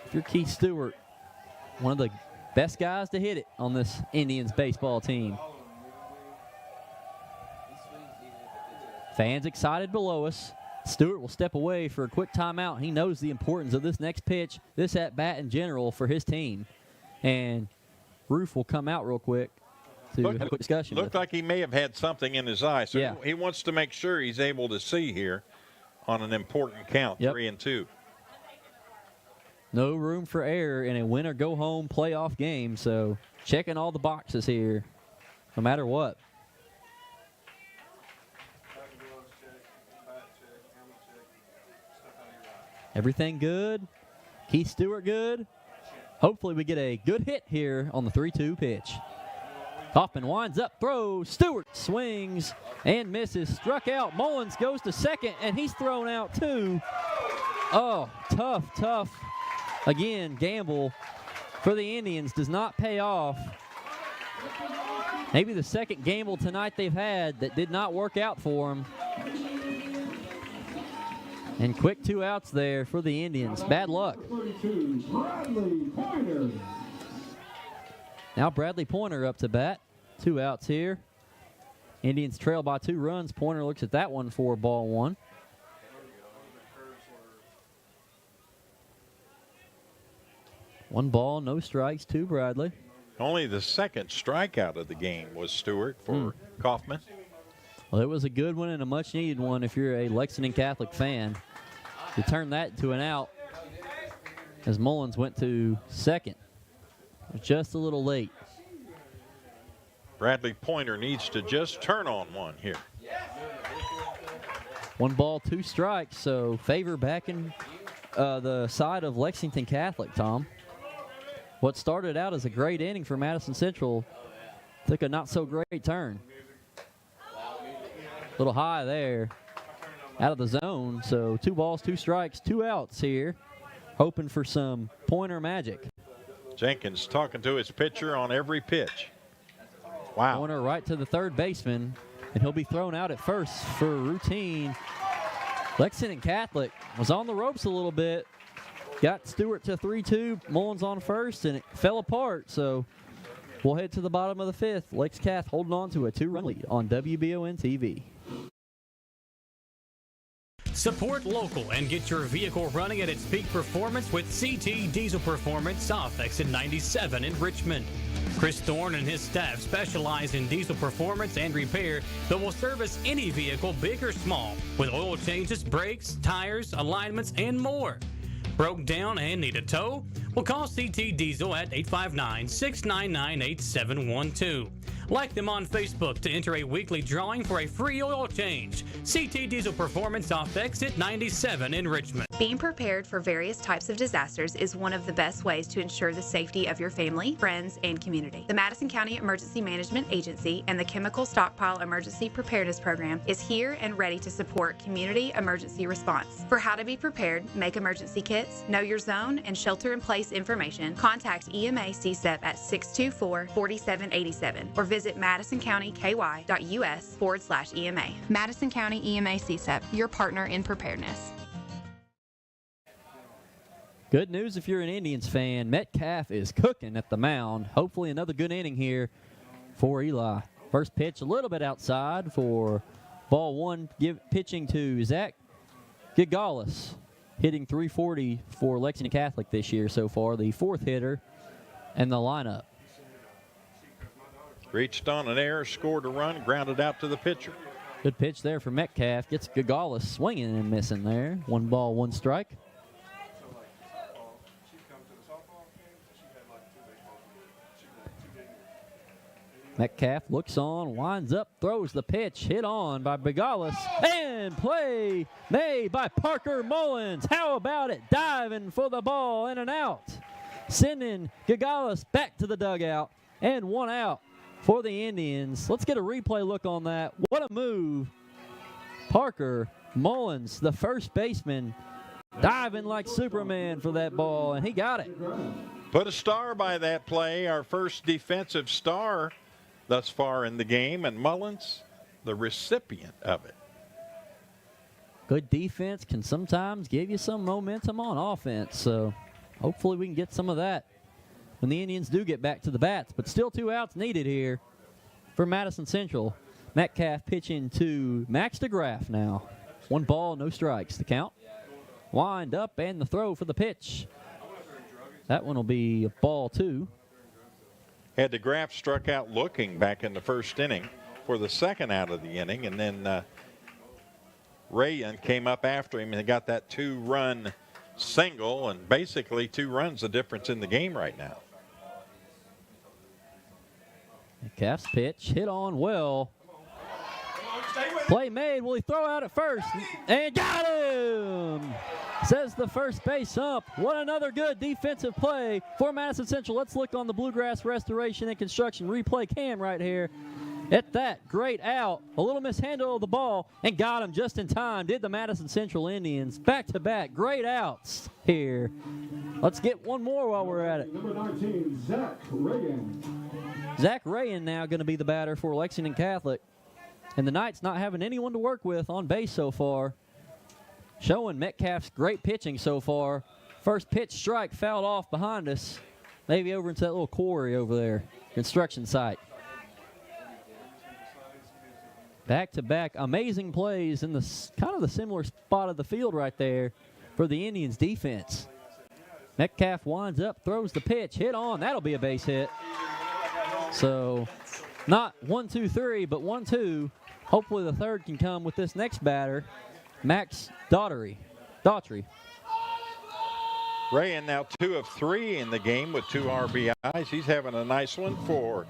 if you're Keith Stewart. One of the best guys to hit it on this Indians baseball team. Fans excited below us. Stewart will step away for a quick timeout. He knows the importance of this next pitch, this at-bat in general for his team. And Roof will come out real quick to have a quick discussion. Looked like he may have had something in his eye. So he wants to make sure he's able to see here on an important count, 3-2. No room for error in a win-or-go-home playoff game, so checking all the boxes here, no matter what. Everything good. Keith Stewart good. Hopefully we get a good hit here on the 3-2 pitch. Kaufman winds up, throws. Stewart swings and misses. Struck out. Mullins goes to second, and he's thrown out too. Oh, tough. Again, gamble for the Indians does not pay off. Maybe the second gamble tonight they've had that did not work out for them. And quick 2 outs there for the Indians. Bad luck. Bradley Pointer. Now Bradley Pointer up to bat. 2 outs here. Indians trail by 2 runs. Pointer looks at that one for ball 1. One ball, no strikes to Bradley. Only the second strikeout of the game was Stewart for Kaufman. Well, it was a good one and a much-needed one if you're a Lexington Catholic fan. To turn that to an out as Mullins went to second. Just a little late. Bradley Pointer needs to just turn on one here. 1 ball, 2 strikes, so favor back in the side of Lexington Catholic, Tom. What started out as a great inning for Madison Central took a not-so-great turn. A little high there, out of the zone, so 2 balls, 2 strikes, 2 outs here, hoping for some Pointer magic. Jenkins talking to his pitcher on every pitch. Wow. Pointer right to the third baseman, and he'll be thrown out at first for routine. Lexington Catholic was on the ropes a little bit. Got Stewart to 3-2, Mullins on first, and it fell apart. So we'll head to the bottom of the 5th. Lex Cath holding on to a 2-run lead on WBON TV. Support local and get your vehicle running at its peak performance with CT Diesel Performance off Exit 97 in Richmond. Chris Thorne and his staff specialize in diesel performance and repair that will service any vehicle, big or small, with oil changes, brakes, tires, alignments, and more. Broke down and need a tow? Well, call CT Diesel at 859-699-8712. Like them on Facebook to enter a weekly drawing for a free oil change. CT Diesel Performance off Exit 97 in Richmond. Being prepared for various types of disasters is one of the best ways to ensure the safety of your family, friends, and community. The Madison County Emergency Management Agency and the Chemical Stockpile Emergency Preparedness Program is here and ready to support community emergency response. For how to be prepared, make emergency kits, know your zone, and shelter-in-place information, contact EMA CSEP at 624-4787 or visit madisoncountyky.us/EMA. Madison County EMA CSEP, your partner in preparedness. Good news if you're an Indians fan. Metcalf is cooking at the mound. Hopefully another good inning here for Eli. First pitch a little bit outside for ball 1, pitching to Zach Gigalis, hitting .340 for Lexington Catholic this year so far, the 4th hitter in the lineup. Reached on an error, scored a run, grounded out to the pitcher. Good pitch there for Metcalf. Gets Gigalis swinging and missing there. 1 ball, 1 strike. Metcalf looks on, winds up, throws the pitch, hit on by Bigalis, and play made by Parker Mullins. How about it? Diving for the ball and an out. Sending Gigalis back to the dugout, and 1 out for the Indians. Let's get a replay look on that. What a move. Parker Mullins, the first baseman, diving like Superman for that ball, and he got it. Put a star by that play, our first defensive star thus far in the game, and Mullins, the recipient of it. Good defense can sometimes give you some momentum on offense, so hopefully we can get some of that when the Indians do get back to the bats. But still 2 outs needed here for Madison Central. Metcalf pitching to Max DeGraff now. 1 ball, no strikes. The count. Wind up and the throw for the pitch. That one will be a ball 2. Had DeGraff struck out looking back in the first inning for the second out of the inning, and then Rayan came up after him and got that 2-run single, and basically 2 runs the difference in the game right now. Metcalf's pitch hit on well. Play made. Will he throw out at first? And got him! Says the first base ump. What another good defensive play for Madison Central. Let's look on the Bluegrass Restoration and Construction replay cam right here. At that, great out. A little mishandle of the ball and got him just in time. Did the Madison Central Indians. Back-to-back great outs here. Let's get one more while we're at it. Number 19, Zach Rayan. Zach Rayan now going to be the batter for Lexington Catholic. And the Knights not having anyone to work with on base so far. Showing Metcalf's great pitching so far. First pitch strike fouled off behind us. Maybe over into that little quarry over there. Construction site. Back-to-back amazing plays in the kind of the similar spot of the field right there for the Indians defense. Metcalf winds up, throws the pitch, hit on. That'll be a base hit. So not 1, 2, 3, but 1, 2. Hopefully the third can come with this next batter, Max Daughtry. Rayan now 2 of 3 in the game with 2 RBIs. He's having a nice one for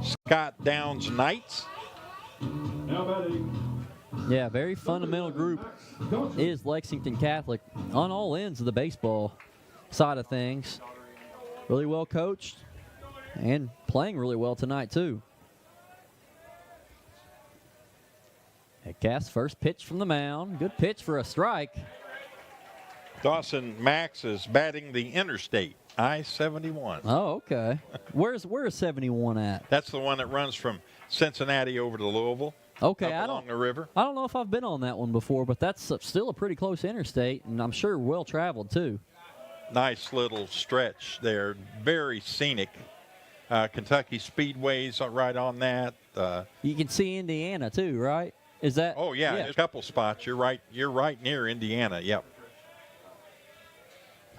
Scott Downs Knights. Now batting. Yeah, very fundamental group is Lexington Catholic on all ends of the baseball side of things. Really well coached and playing really well tonight too. Metcalf's first pitch from the mound. Good pitch for a strike. Dawson Max is batting the interstate, I-71. Oh, okay. Where's 71 at? That's the one that runs from Cincinnati over to Louisville. Okay, along the river. I don't know if I've been on that one before, but that's still a pretty close interstate, and I'm sure well traveled too. Nice little stretch there, very scenic. Kentucky Speedway's right on that. You can see Indiana too, right? Is that? Oh yeah, a couple spots. You're right near Indiana. Yep.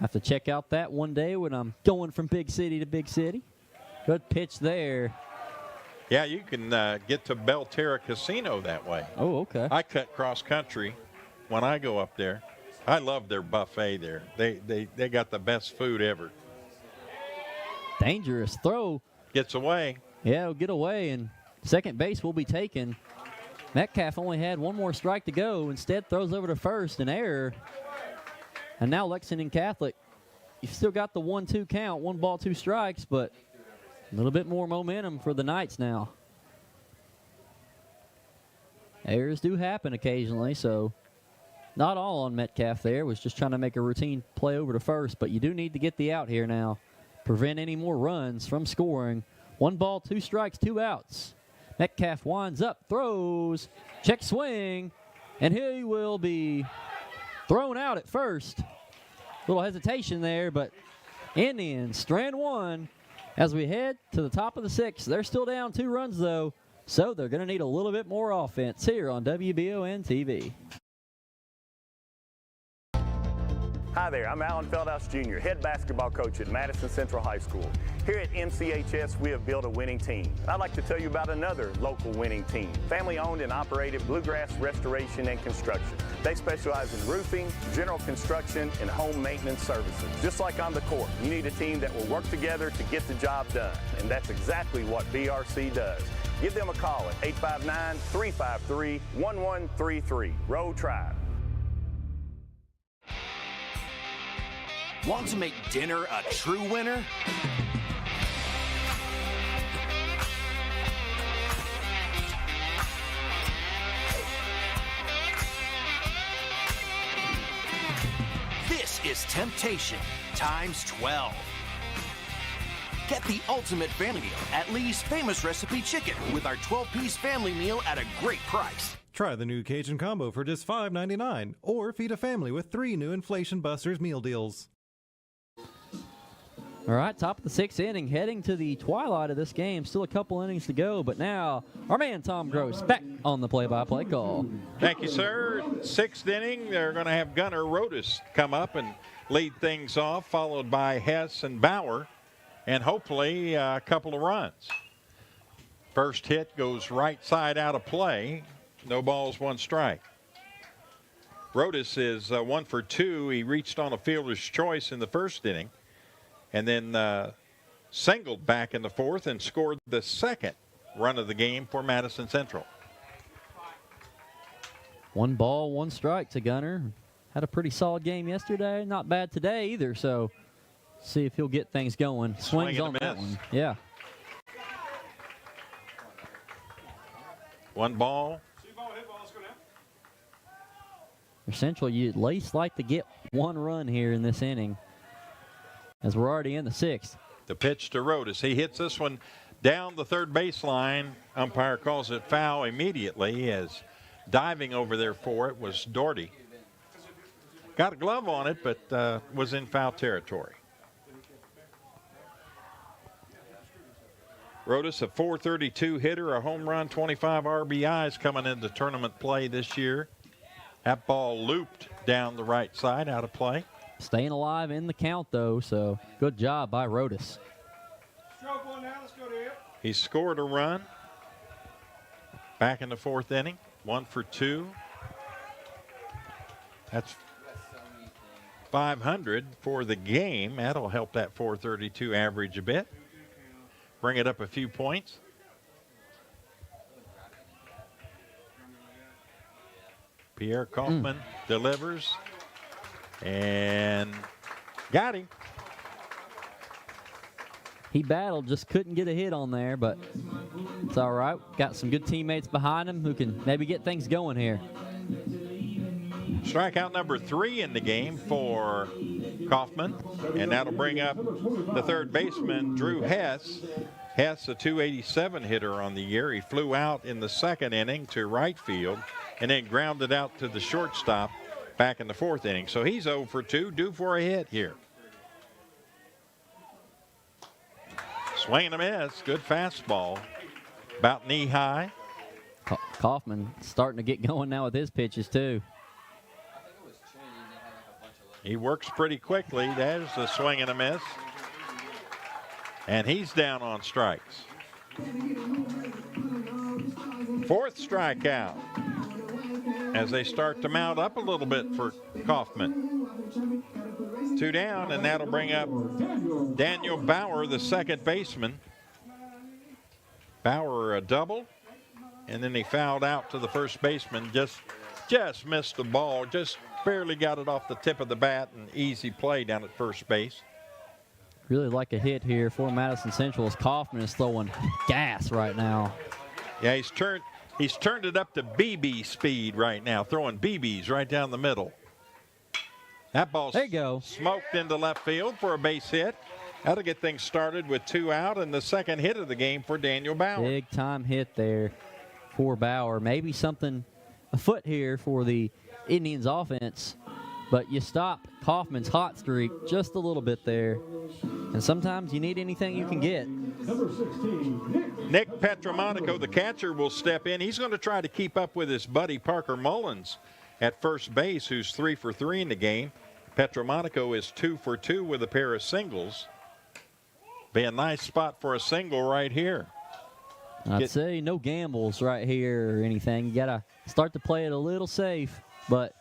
Have to check out that one day when I'm going from big city to big city. Good pitch there. Yeah, you can get to Belterra Casino that way. Oh, okay. I cut cross country when I go up there. I love their buffet there. They got the best food ever. Dangerous throw. Gets away. Yeah, it'll get away, and second base will be taken. Metcalf only had one more strike to go. Instead, throws over to first, an error. And now Lexington Catholic, you've still got the 1-2 count, 1 ball, 2 strikes, but a little bit more momentum for the Knights now. Errors do happen occasionally, so not all on Metcalf there. Was just trying to make a routine play over to first, but you do need to get the out here now. Prevent any more runs from scoring. 1 ball, 2 strikes, 2 outs. Metcalf winds up, throws, check swing, and he will be thrown out at first. Little hesitation there, but Indians strand 1 as we head to the top of the 6th. They're still down 2 runs, though, so they're going to need a little bit more offense here on WBON TV. Hi there, I'm Alan Feldhouse Jr., head basketball coach at Madison Central High School. Here at MCHS, we have built a winning team. I'd like to tell you about another local winning team, family-owned and operated Bluegrass Restoration and Construction. They specialize in roofing, general construction, and home maintenance services. Just like on the court, you need a team that will work together to get the job done, and that's exactly what BRC does. Give them a call at 859-353-1133. Row Tribe. Want to make dinner a true winner? This is temptation times 12. Get the ultimate family meal at Lee's Famous Recipe Chicken with our 12-piece family meal at a great price. Try the new Cajun Combo for just $5.99 or feed a family with 3 new Inflation Busters meal deals. All right, top of the 6th inning, heading to the twilight of this game. Still a couple innings to go, but now our man Tom Gross back on the play-by-play call. Thank you, sir. 6th inning, they're going to have Gunnar Rodas come up and lead things off, followed by Hess and Bauer, and hopefully a couple of runs. First hit goes right side out of play. No balls, 1 strike. Rodas is 1 for 2. He reached on a fielder's choice in the first inning, and then singled back in the 4th and scored the 2nd run of the game for Madison Central. 1 ball, 1 strike to Gunnar. Had a pretty solid game yesterday. Not bad today either, so see if he'll get things going. Swings on that one. Yeah. 1 ball. For Central, you'd at least like to get 1 run here in this inning, as we're already in the 6th. The pitch to Rodas. He hits this one down the third baseline. Umpire calls it foul immediately, as diving over there for it was Doherty. Got a glove on it, but was in foul territory. Rodas, a .432 hitter, a home run, 25 RBIs coming into tournament play this year. That ball looped down the right side, out of play. Staying alive in the count, though, so good job by Rodas. He scored a run back in the 4th inning, 1 for 2. That's 500 for the game. That'll help that .432 average a bit. Bring it up a few points. Pierre Kaufman delivers and got him. He battled, just couldn't get a hit on there, but it's all right. Got some good teammates behind him who can maybe get things going here. Strikeout number 3 in the game for Kaufman, and that'll bring up the third baseman, Drew Hess. Hess, a .287 hitter on the year. He flew out in the 2nd inning to right field and then grounded out to the shortstop back in the 4th inning. So he's 0 for 2, due for a hit here. Swing and a miss. Good fastball. About knee high. Kaufman starting to get going now with his pitches, too. He works pretty quickly. There's a swing and a miss. And he's down on strikes. 4th strikeout as they start to mount up a little bit for Kaufman. 2 down, and that'll bring up Daniel Bauer, the 2nd baseman. Bauer a double, and then he fouled out to the first baseman. Just missed the ball, just barely got it off the tip of the bat, and easy play down at first base. Really like a hit here for Madison Central as Kaufman is throwing gas right now. Yeah, he's turned it up to BB speed right now, throwing BBs right down the middle. That ball smoked into left field for a base hit. That'll get things started with 2 out and the 2nd hit of the game for Daniel Bauer. Big time hit there for Bauer. Maybe something afoot here for the Indians offense, but you stop Kaufman's hot streak just a little bit there. And sometimes you need anything you can get. Number 16, Nick Petromonaco, the catcher, will step in. He's going to try to keep up with his buddy Parker Mullins at first base, who's 3 for 3 in the game. Petromonaco is 2 for 2 with a pair of singles. Be a nice spot for a single right here. I'd say no gambles right here or anything. You got to start to play it a little safe, but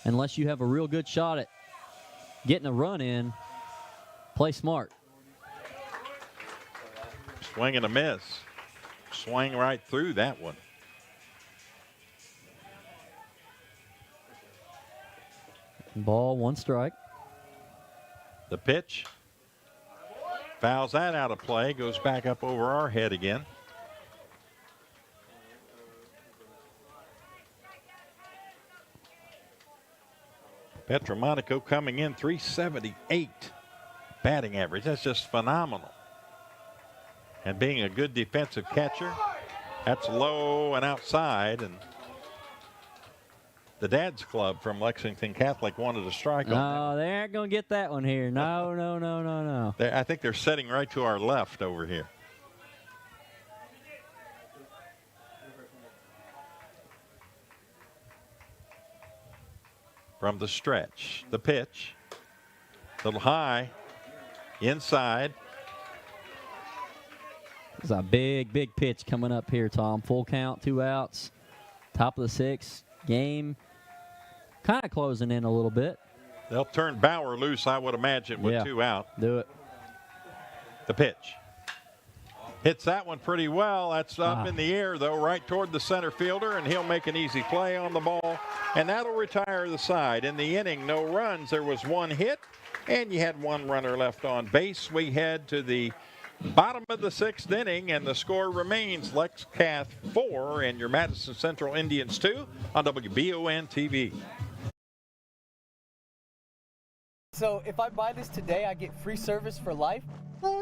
unless you have a real good shot at getting a run in, play smart. Swing and a miss. Swing right through that one. Ball, 1 strike. The pitch. Fouls that out of play. Goes back up over our head again. Petromonaco coming in .378 batting average. That's just phenomenal. And being a good defensive catcher, that's low and outside. And the Dad's Club from Lexington Catholic wanted a strike on that. No, they aren't going to get that one here. No. I think they're sitting right to our left over here. From the stretch, the pitch, little high, inside. It's a big pitch coming up here, Tom. Full count, 2 outs, top of the 6th, game kind of closing in a little bit. They'll turn Bauer loose, I would imagine, with 2 out. Do it. The pitch. Hits that one pretty well. That's up in the air, though, right toward the center fielder, and he'll make an easy play on the ball, and that'll retire the side. In the inning, no runs. There was 1 hit, and you had 1 runner left on base. We head to the bottom of the 6th inning, and the score remains Lex Cath 4 and your Madison Central Indians 2 on WBON TV. So if I buy this today, I get free service for life?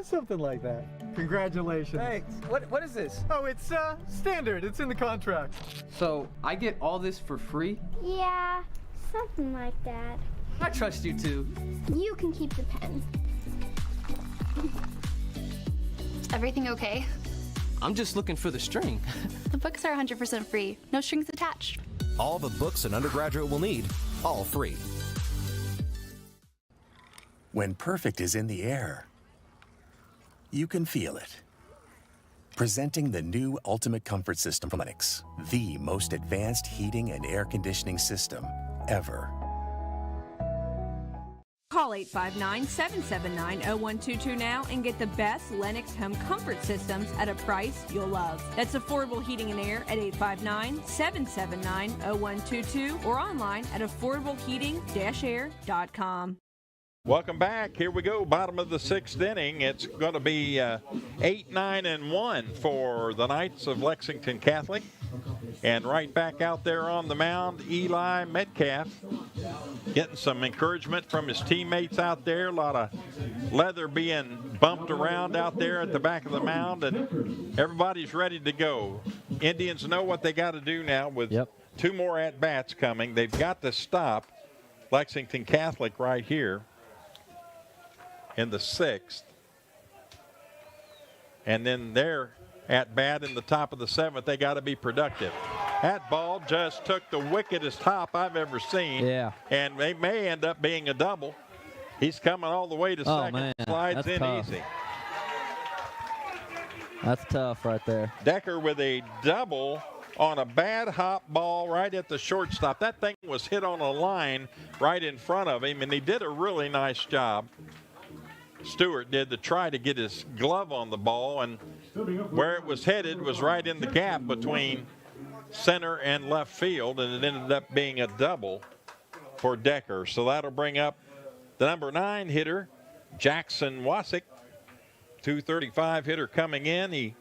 Something like that. Congratulations. Thanks. What is this? Oh, it's standard. It's in the contract. So I get all this for free? Yeah, something like that. I trust you too. You can keep the pen. Everything okay? I'm just looking for the string. The books are 100% free, no strings attached. All the books an undergraduate will need, all free. When perfect is in the air, you can feel it. Presenting the new Ultimate Comfort System from Lennox, the most advanced heating and air conditioning system ever. Call 859-779-0122 now and get the best Lennox home comfort systems at a price you'll love. That's affordable heating and air at 859-779-0122 or online at affordableheating-air.com. Welcome back. Here we go. Bottom of the sixth inning. It's going to be 8-9-1 for the Knights of Lexington Catholic. And right back out there on the mound, Eli Metcalf getting some encouragement from his teammates out there. A lot of leather being bumped around out there at the back of the mound, and everybody's ready to go. Indians know what they got to do now with two more at-bats coming. They've got to stop Lexington Catholic right here in the sixth. And then they're at bat in the top of the seventh. They got to be productive. That ball just took the wickedest hop I've ever seen. Yeah. And they may end up being a double. He's coming all the way to second. Man. Slides That's in tough. easy. That's tough right there. Decker with a double on a bad hop ball right at the shortstop. That thing was hit on a line right in front of him, and he did a really nice job. Stewart did to try to get his glove on the ball, and where it was headed was right in the gap between center and left field, and it ended up being a double for Decker. So that'll bring up the number 9 hitter, Jackson Wasick, 235 hitter coming in. He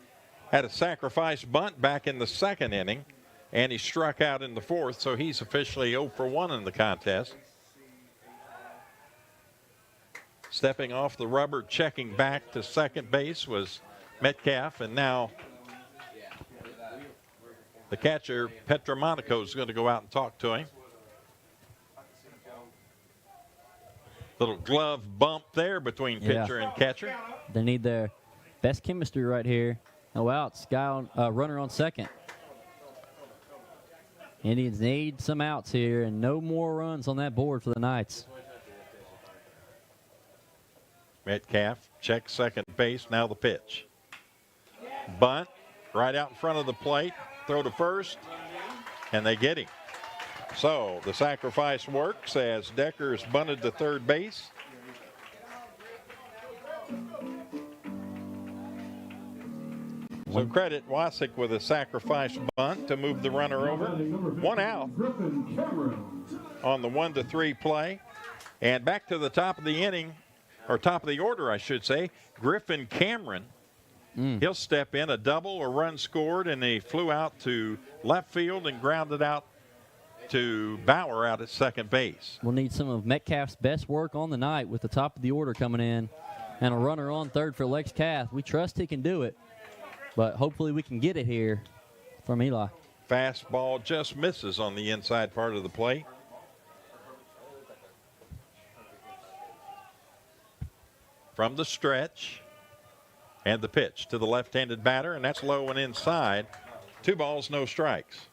had a sacrifice bunt back in the second inning, and he struck out in the fourth, so he's officially 0 for 1 in the contest. Stepping off the rubber, checking back to second base was Metcalf, and now the catcher, Petromonaco, is going to go out and talk to him. Little glove bump there between pitcher and catcher. They need their best chemistry right here. No outs, runner on second. Indians need some outs here and no more runs on that board for the Knights. Metcalf checks second base. Now the pitch. Bunt right out in front of the plate. Throw to first, and they get him. So the sacrifice works as Decker is bunted to third base. So credit Wasick with a sacrifice bunt to move the runner over. 1 out on the 1-3 play. And back to the top of the inning, or top of the order, I should say, Griffin Cameron. He'll step in, a double, a run scored, and he flew out to left field and grounded out to Bauer out at second base. We'll need some of Metcalf's best work on the night with the top of the order coming in and a runner on third for Lex Cath. We trust he can do it, but hopefully we can get it here from Eli. Fastball just misses on the inside part of the plate. From the stretch, and the pitch to the left-handed batter, and that's low and inside. 2 balls, no strikes.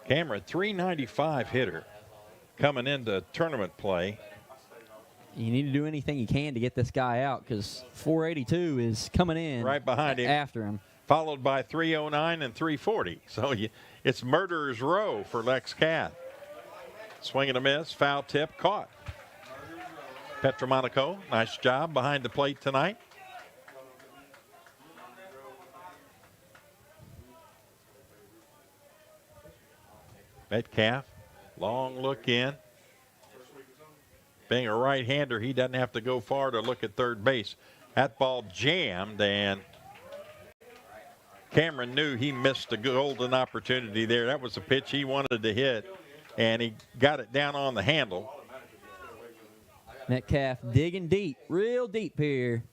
Cameron, 395 hitter coming into tournament play. You need to do anything you can to get this guy out because 482 is coming in right behind him after him. Followed by 309 and 340. So it's murderer's row for Lex Cath. Swing and a miss, foul tip, caught. Petromonaco, nice job behind the plate tonight. Metcalf, long look in. Being a right-hander, he doesn't have to go far to look at third base. That ball jammed, and Cameron knew he missed a golden opportunity there. That was a pitch he wanted to hit, and he got it down on the handle. Metcalf digging deep, real deep here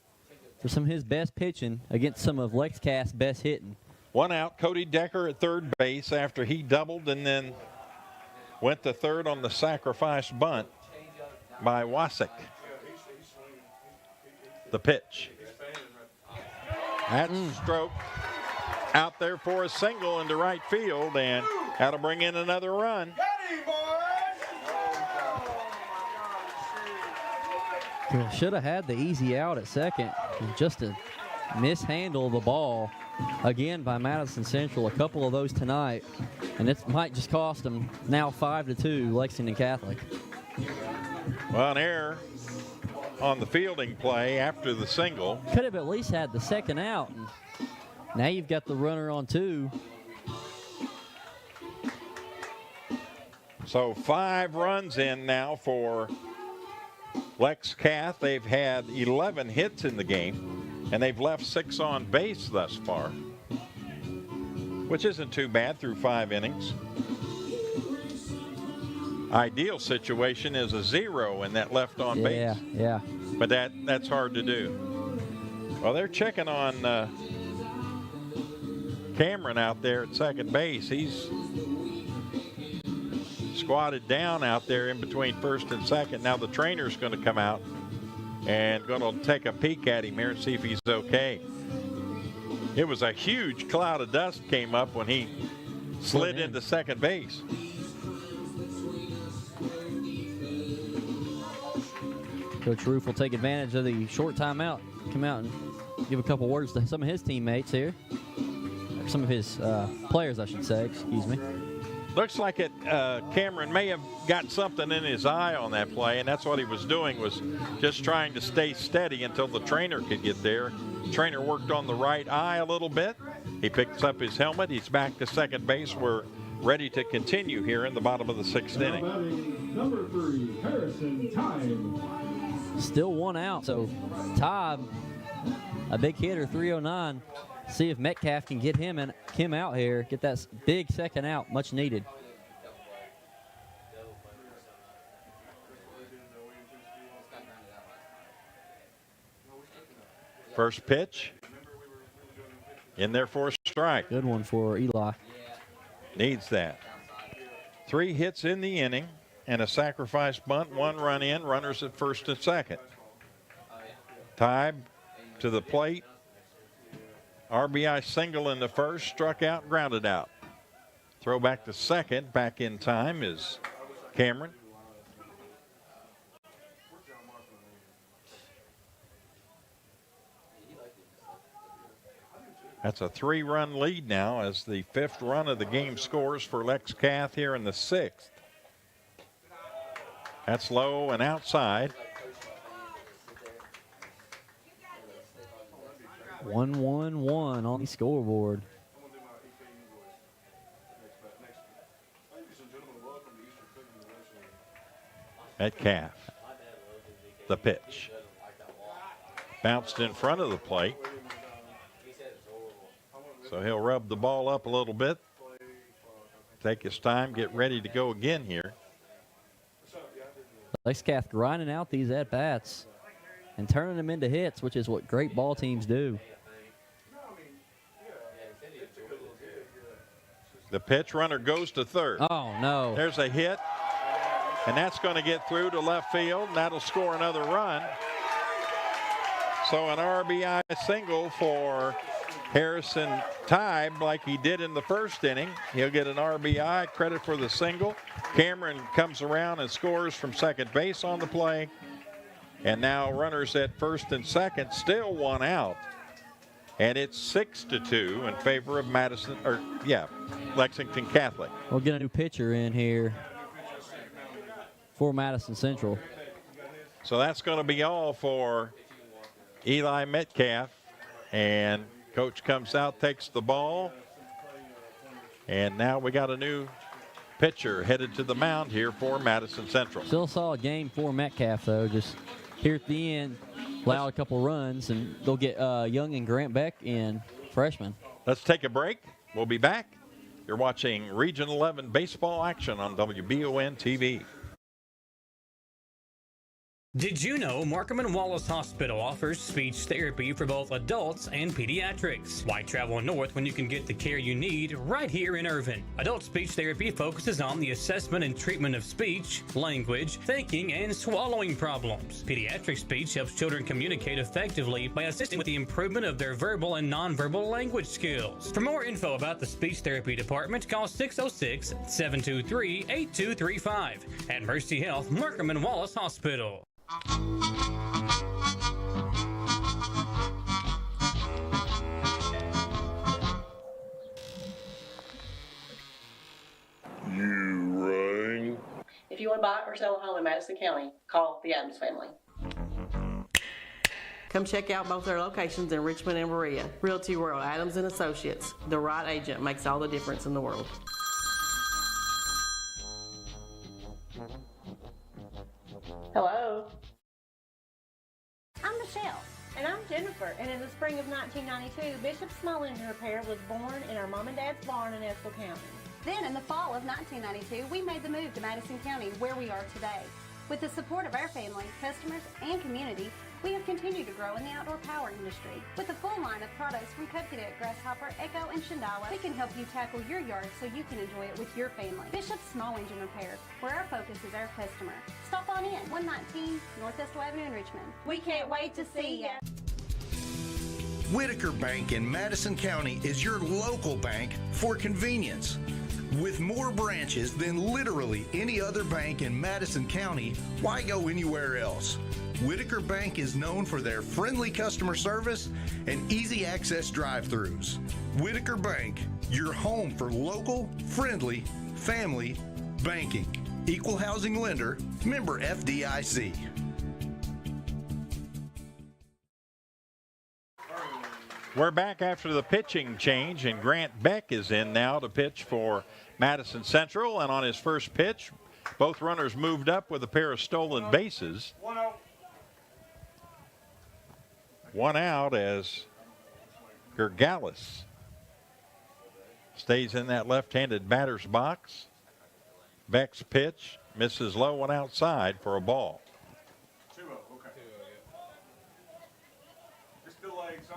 for some of his best pitching against some of Lex Cath's best hitting. 1 out, Cody Decker at third base after he doubled and then went to third on the sacrifice bunt by Wasick. The pitch. That stroke out there for a single into right field, and that'll bring in another run. Should have had the easy out at second, and just to mishandle the ball again by Madison Central. A couple of those tonight, and it might just cost them now 5-2 Lexington Catholic. Well, an error on the fielding play after the single. Could have at least had the second out. And now you've got the runner on 2. So 5 runs in now for Lex Cath. They've had 11 hits in the game, and they've left 6 on base thus far, which isn't too bad through 5 innings. Ideal situation is a 0 in that left on base. Yeah. But that's hard to do. Well, they're checking on Cameron out there at second base. He's squatted down out there in between first and second. Now the trainer's going to come out and going to take a peek at him here and see if he's okay. It was a huge cloud of dust came up when he slid into second base. Coach Roof will take advantage of the short timeout, come out and give a couple words to some of his teammates here. Or some of his players, I should say, excuse me. Looks like Cameron may have got something in his eye on that play, and that's what he was doing, was just trying to stay steady until the trainer could get there. The trainer worked on the right eye a little bit. He picks up his helmet. He's back to second base. We're ready to continue here in the bottom of the 6th inning. Number 3, Harrison Time. Still 1 out, so Todd, a big hitter, 309. See if Metcalf can get him out here, get that big second out, much needed. First pitch in there for a strike. Good one for Eli. Needs that. 3 hits in the inning and a sacrifice bunt, 1 run in, runners at first and second. Tybee to the plate. RBI single in the first, struck out, grounded out. Throw back to second, back in time is Cameron. That's a 3-run lead now as the 5th run of the game scores for Lex Cath here in the 6th. That's low and outside. 1-1-1 on the scoreboard. Metcalf, the pitch. Bounced in front of the plate. So he'll rub the ball up a little bit. Take his time, get ready to go again here. Lex Cath grinding out these at-bats and turning them into hits, which is what great ball teams do. The pitch, runner goes to third. Oh, no. There's a hit, and that's going to get through to left field, and that'll score another run. So an RBI single for Harrison Tybee, like he did in the first inning. He'll get an RBI, credit for the single. Cameron comes around and scores from second base on the play. And now runners at first and second, still 1 out. And it's 6-2 in favor of Lexington Catholic. We'll get a new pitcher in here for Madison Central. So that's going to be all for Eli Metcalf. And coach comes out, takes the ball. And now we got a new pitcher headed to the mound here for Madison Central. Still saw a game for Metcalf, though. Just here at the end, allowed a couple runs, and they'll get Young and Grant Beck in, freshman. Let's take a break. We'll be back. You're watching Region 11 baseball action on WBON TV. Did you know Markham and Wallace Hospital offers speech therapy for both adults and pediatrics? Why travel north when you can get the care you need right here in Irvin? Adult speech therapy focuses on the assessment and treatment of speech, language, thinking, and swallowing problems. Pediatric speech helps children communicate effectively by assisting with the improvement of their verbal and nonverbal language skills. For more info about the speech therapy department, call 606-723-8235 at Mercy Health, Markham and Wallace Hospital. You rang? If you want to buy or sell a home in Madison County, call the Adams family. Come check out both their locations in Richmond and Berea. Realty World, Adams & Associates. The right agent makes all the difference in the world. Hello? I'm Michelle. And I'm Jennifer. And in the spring of 1992, Bishop Small Engine Repair was born in our mom and dad's barn in Estill County. Then in the fall of 1992, we made the move to Madison County, where we are today. With the support of our family, customers, and community, we have continued to grow in the outdoor power industry. With a full line of products from Cub Cadet, Grasshopper, Echo, and Shindawa, we can help you tackle your yard so you can enjoy it with your family. Bishop Small Engine Repair, where our focus is our customer. Stop on in, 119 North Estill Avenue in Richmond. We can't wait to see you. Whitaker Bank in Madison County is your local bank for convenience. With more branches than literally any other bank in Madison County, why go anywhere else? Whitaker Bank is known for their friendly customer service and easy access drive-thrus. Whitaker Bank, your home for local, friendly, family banking. Equal housing lender, member FDIC. We're back after the pitching change, and Grant Beck is in now to pitch for Madison Central. And on his first pitch, both runners moved up with a pair of stolen bases. 1 out as Gergalis stays in that left-handed batter's box. Beck's pitch misses low and outside for a ball.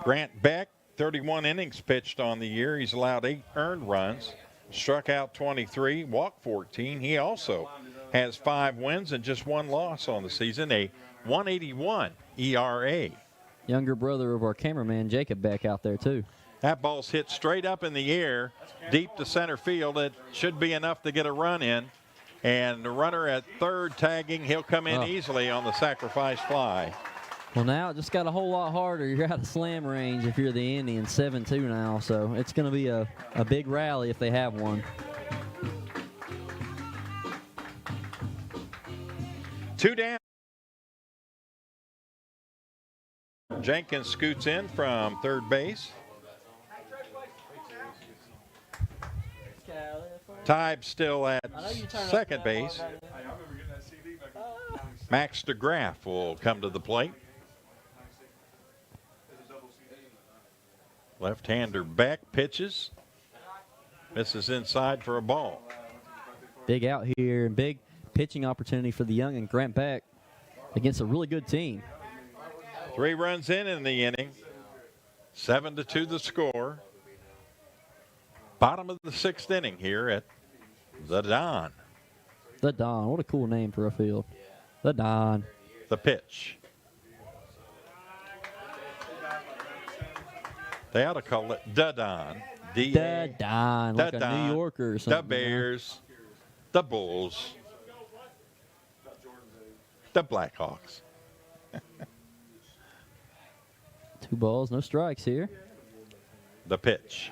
Grant Beck, 31 innings pitched on the year. He's allowed 8 earned runs, struck out 23, walked 14. He also has 5 wins and just 1 loss on the season, a 1.81 ERA. Younger brother of our cameraman, Jacob Beck, out there, too. That ball's hit straight up in the air, deep to center field. It should be enough to get a run in. And the runner at third tagging, he'll come in easily on the sacrifice fly. Well, now it just got a whole lot harder. You're out of slam range if you're the Indians, 7-2 now. So it's going to be a big rally if they have one. 2 down. Jenkins scoots in from third base. Tybe still at second base. Max DeGraff will come to the plate. Left-hander Beck pitches. Misses inside for a ball. Big out here and big pitching opportunity for the young and Grant Beck against a really good team. 3 runs in the inning. 7-2 the score. Bottom of the 6th inning here at the Don. The Don. What a cool name for a field. The Don. The pitch. They ought to call it the Don. The Don. Like a New Yorker or something. The Bears. The Bulls. The Blackhawks. 2 balls, no strikes here. The pitch.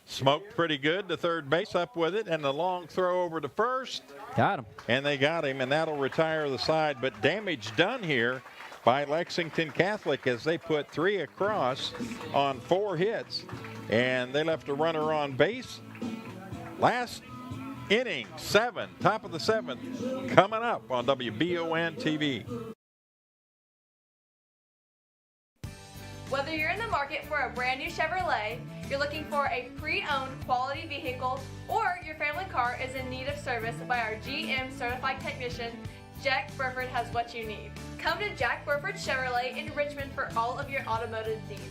Smoked pretty good to third base, up with it, and the long throw over to first. Got him. And they got him, and that'll retire the side. But damage done here by Lexington Catholic as they put 3 across on 4 hits, and they left a runner on base. Last inning, 7, top of the 7th, coming up on WBON TV. Whether you're in the market for a brand new Chevrolet, you're looking for a pre-owned quality vehicle, or your family car is in need of service by our GM certified technician, Jack Burford has what you need. Come to Jack Burford Chevrolet in Richmond for all of your automotive needs.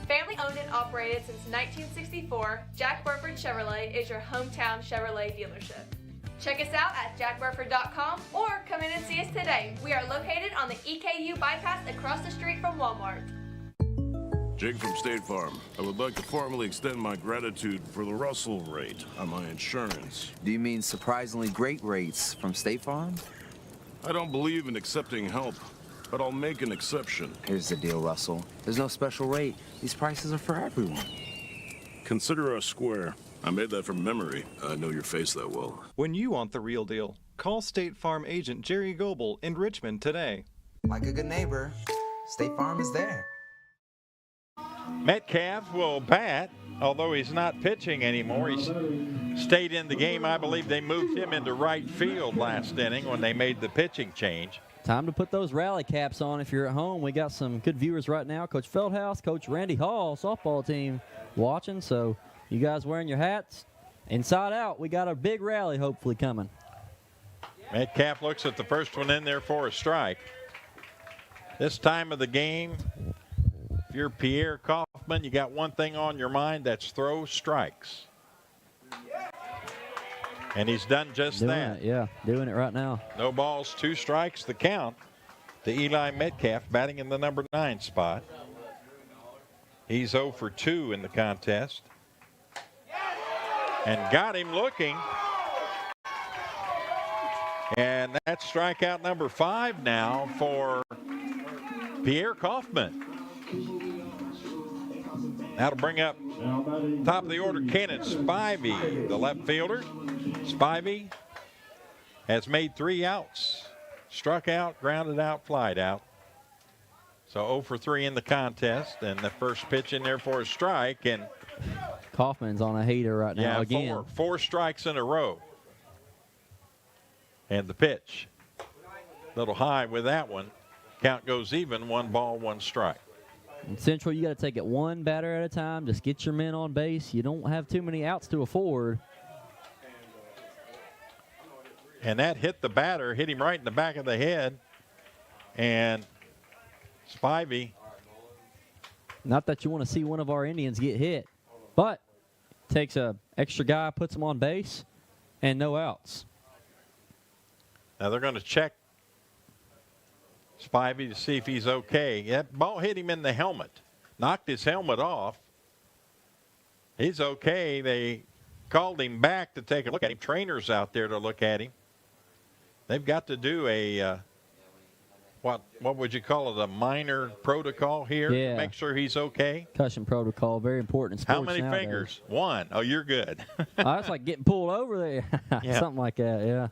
Family owned and operated since 1964, Jack Burford Chevrolet is your hometown Chevrolet dealership. Check us out at jackburford.com or come in and see us today. We are located on the EKU bypass across the street from Walmart. Jake from State Farm. I would like to formally extend my gratitude for the Russell rate on my insurance. Do you mean surprisingly great rates from State Farm? I don't believe in accepting help, but I'll make an exception. Here's the deal, Russell. There's no special rate. These prices are for everyone. Consider us square. I made that from memory. I know your face that well. When you want the real deal, call State Farm agent Jerry Goebel in Richmond today. Like a good neighbor, State Farm is there. Metcalf will bat, although he's not pitching anymore. He's stayed in the game. I believe they moved him into right field last inning when they made the pitching change. Time to put those rally caps on if you're at home. We got some good viewers right now. Coach Feldhouse, Coach Randy Hall, softball team watching. So you guys wearing your hats? Inside out, we got a big rally hopefully coming. Metcalf looks at the first one in there for a strike. This time of the game, if you're Pierre Kaufman, you got one thing on your mind, that's throw strikes. And he's done just that. Yeah, doing it right now. No balls, 2 strikes, the count to Eli Metcalf, batting in the number 9 spot. He's 0 for 2 in the contest. And got him looking. And that's strikeout number 5 now for Pierre Kaufman. That'll bring up top of the order Kenan Spivey, the left fielder. Spivey has made 3 outs. Struck out, grounded out, flied out. So 0 for 3 in the contest. And the first pitch in there for a strike. And Kaufman's on a heater right now again. Four strikes in a row. And the pitch. A little high with that one. Count goes even, 1 ball, 1 strike. In Central, you got to take it one batter at a time. Just get your men on base. You don't have too many outs to afford. And that hit the batter, hit him right in the back of the head. And Spivey. Not that you want to see one of our Indians get hit, but takes a extra guy, puts him on base, and no outs. Now they're going to check Spivey to see if he's okay. That ball hit him in the helmet, knocked his helmet off. He's okay. They called him back to take a look at him. Trainers out there to look at him. They've got to do a what would you call it? A minor protocol here to make sure he's okay. Concussion protocol, very important in sports. How many nowadays. fingers? 1. Oh, you're good. Oh, that's like getting pulled over there. Yeah. Something like that. Yeah.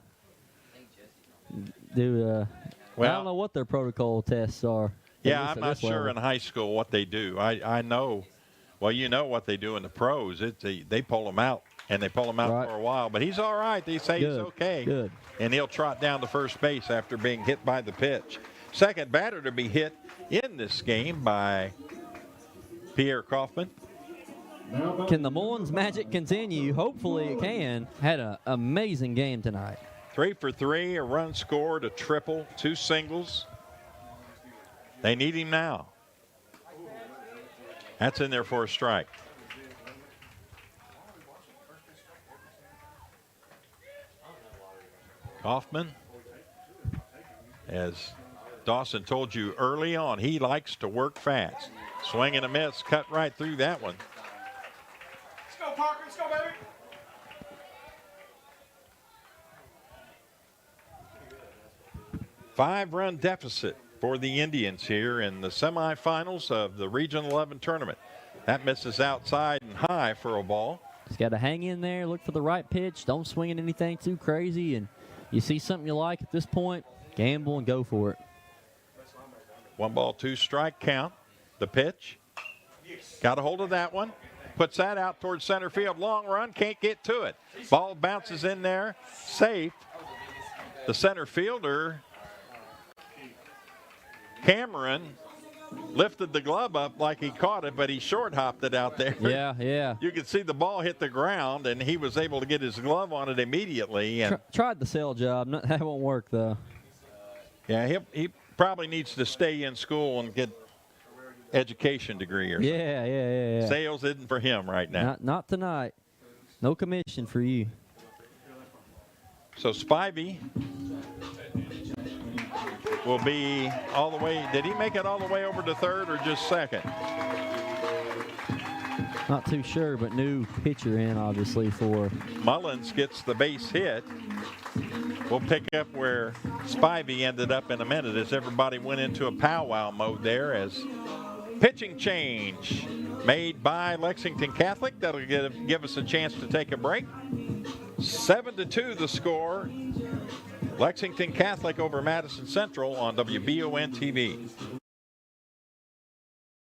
I don't know what their protocol tests are. Yeah, I'm not sure in high school what they do. I know. Well, you know what they do in the pros. They pull them out, and they pull him out for a while. But he's all right. They say he's okay. Good. And he'll trot down to first base after being hit by the pitch. Second batter to be hit in this game by Pierre Kaufman. Can the Mullins magic continue? Hopefully it can. Had an amazing game tonight. 3 for 3, a run scored, a triple, 2 singles. They need him now. That's in there for a strike. Kaufman, as Dawson told you early on, he likes to work fast. Swing and a miss, cut right through that one. Let's go, Parker. Let's go, baby. Five-run deficit for the Indians here in the semifinals of the Region 11 tournament. That misses outside and high for a ball. He's got to hang in there, look for the right pitch. Don't swing at anything too crazy. And you see something you like at this point, gamble and go for it. 1 ball, 2 strike count. The pitch. Got a hold of that one. Puts that out towards center field. Long run. Can't get to it. Ball bounces in there. Safe. The center fielder, Cameron, lifted the glove up like he caught it, but he short hopped it out there. Yeah. You could see the ball hit the ground, and he was able to get his glove on it immediately. And Tried the sell job. That won't work, though. Yeah, he probably needs to stay in school and get education degree or something. Yeah. Sales isn't for him right now. Not tonight. No commission for you. So Spivey will be all the way. Did he make it all the way over to third or just second? Not too sure, but new pitcher in, obviously, for Mullins gets the base hit. We'll pick up where Spivey ended up in a minute as everybody went into a powwow mode there as pitching change made by Lexington Catholic. That'll give us a chance to take a break. 7-2 the score. Lexington Catholic over Madison Central on WBON TV.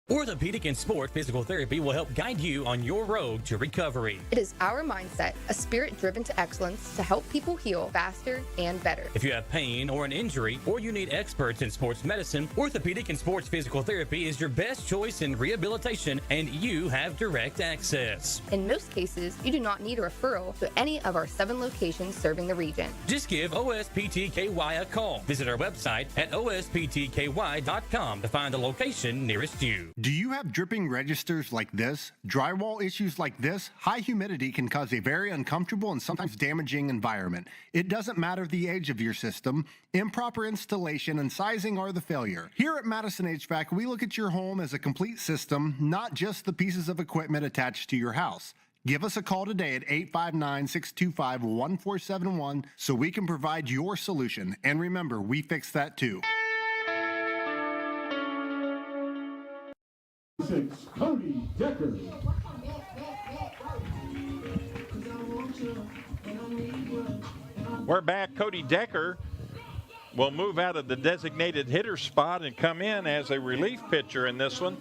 Orthopedic and Sport Physical Therapy will help guide you on your road to recovery. It is our mindset, a spirit driven to excellence to help people heal faster and better. If you have pain or an injury, or you need experts in sports medicine, Orthopedic and Sports Physical Therapy is your best choice in rehabilitation, and you have direct access. In most cases, you do not need a referral to any of our 7 locations serving the region. Just give OSPTKY a call. Visit our website at osptky.com to find the location nearest you. Do you have dripping registers like this? Drywall issues like this? High humidity can cause a very uncomfortable and sometimes damaging environment. It doesn't matter the age of your system. Improper installation and sizing are the failure. Here at Madison HVAC, we look at your home as a complete system, not just the pieces of equipment attached to your house. Give us a call today at 859-625-1471 so we can provide your solution. And remember, we fix that too. Cody Decker. We're back. Cody Decker will move out of the designated hitter spot and come in as a relief pitcher in this one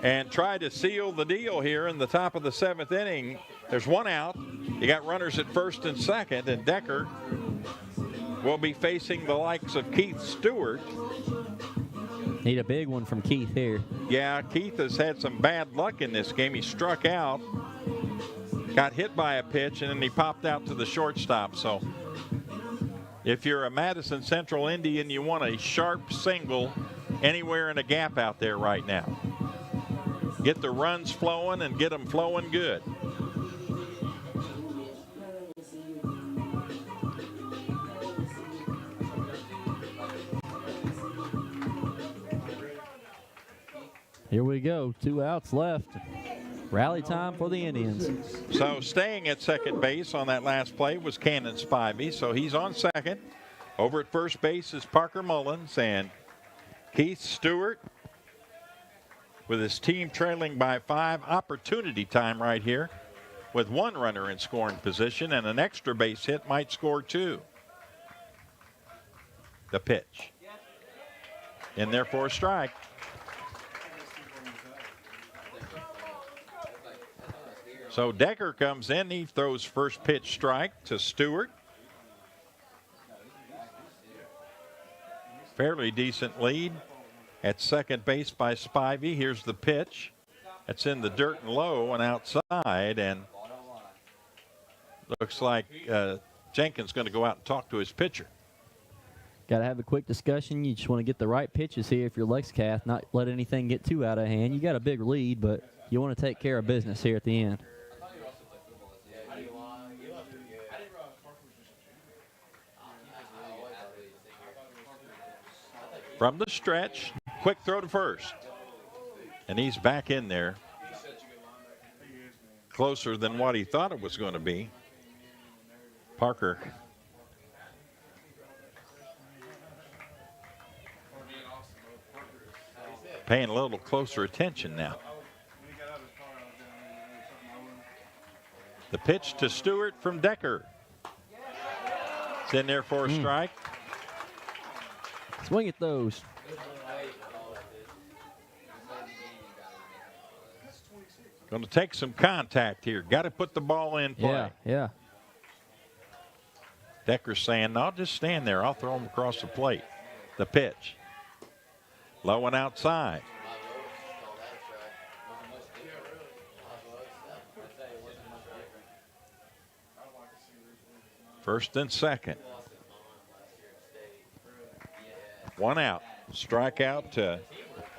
and try to seal the deal here in the top of the 7th inning. There's one out. You got runners at first and second, and Decker will be facing the likes of Keith Stewart. Need a big one from Keith here. Yeah, Keith has had some bad luck in this game. He struck out, got hit by a pitch, and then he popped out to the shortstop. So if you're a Madison Central Indian, you want a sharp single anywhere in a gap out there right now. Get the runs flowing and get them flowing good. Here we go. 2 outs left. Rally time for the Indians. So staying at second base on that last play was Cannon Spivey. So he's on second. Over at first base is Parker Mullins and Keith Stewart with his team trailing by 5. Opportunity time right here with 1 runner in scoring position, and an extra base hit might score 2. The pitch. In there for a strike. So Decker comes in. He throws first pitch strike to Stewart. Fairly decent lead at second base by Spivey. Here's the pitch. It's in the dirt and low and outside, and looks like Jenkins going to go out and talk to his pitcher. Got to have a quick discussion. You just want to get the right pitches here if you're Lexcath, not let anything get too out of hand. You got a big lead, but you want to take care of business here at the end. From the stretch, quick throw to first. And he's back in there. Closer than what he thought it was going to be. Parker. Paying a little closer attention now. The pitch to Stewart from Decker. It's in there for a strike. Swing at those. Going to take some contact here. Got to put the ball in play. Yeah. Decker's saying, no, just stand there. I'll throw him across the plate. The pitch. Low and outside. First and second. 1 out. Strikeout to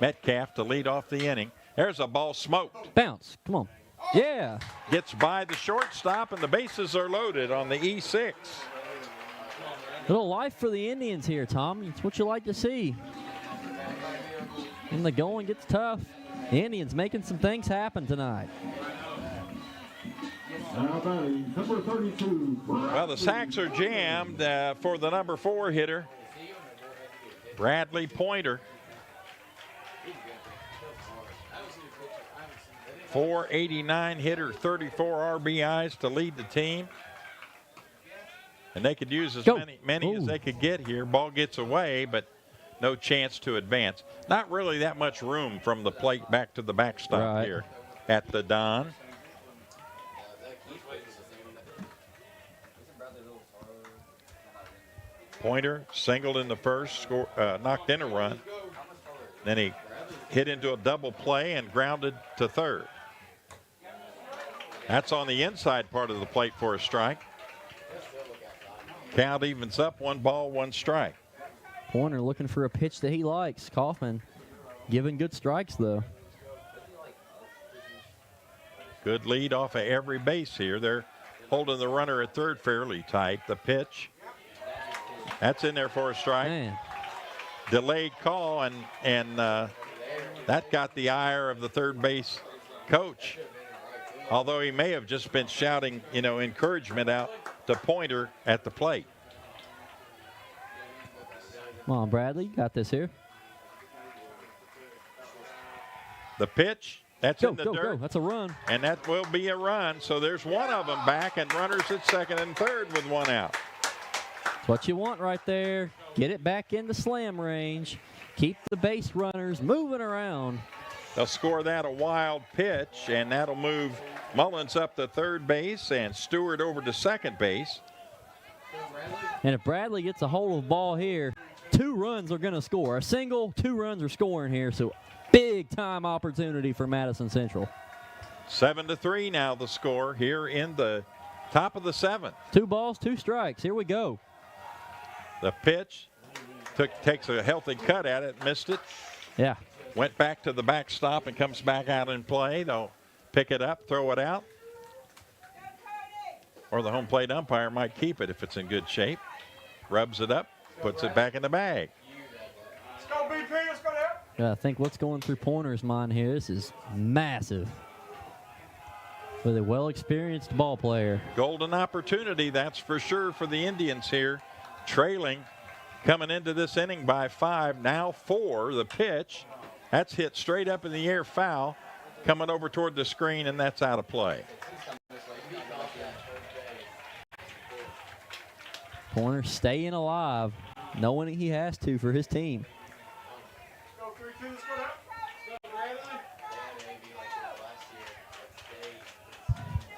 Metcalf to lead off the inning. There's a ball smoked. Bounce. Come on. Yeah. Gets by the shortstop, and the bases are loaded on the E6. Little life for the Indians here, Tom. It's what you like to see. When the going gets tough, the Indians making some things happen tonight. Number 32. Well, the sacks are jammed for the number 4 hitter, Bradley Pointer. 489 hitter, 34 RBIs to lead the team. And they could use as many as they could get here. Ball gets away, but no chance to advance. Not really that much room from the plate back to the backstop here at the Don. Pointer singled in the first, knocked in a run. Then he hit into a double play and grounded to third. That's on the inside part of the plate for a strike. Count evens up, 1 ball, 1 strike. Pointer looking for a pitch that he likes. Kaufman giving good strikes, though. Good lead off of every base here. They're holding the runner at third fairly tight. The pitch, that's in there for a strike. Man. Delayed call, and that got the ire of the third base coach. Although he may have just been shouting, encouragement out to Pointer at the plate. Come on, Bradley, you got this here. The pitch, that's in the dirt. Go. That's a run. And that will be a run. So there's one of them back, and runners at second and third with 1 out. That's what you want right there. Get it back into slam range. Keep the base runners moving around. They'll score that a wild pitch, and that'll move Mullins up to third base and Stewart over to second base. And if Bradley gets a hold of the ball here, 2 runs are going to score. A single, 2 runs are scoring here. So big time opportunity for Madison Central. 7-3 now the score here in the top of the 7th. 2 balls, 2 strikes. Here we go. The pitch takes a healthy cut at it, missed it. Yeah. Went back to the backstop and comes back out in play. They'll pick it up, throw it out. Or the home plate umpire might keep it if it's in good shape. Rubs it up, puts it back in the bag. Let's go, BP. Let's go there. I think what's going through Pointer's mind here, this is massive. With a well-experienced ball player. Golden opportunity, that's for sure, for the Indians here. Trailing, coming into this inning by 5, now 4. The pitch, that's hit straight up in the air, foul. Coming over toward the screen, and that's out of play. Pointer staying alive, knowing he has to for his team.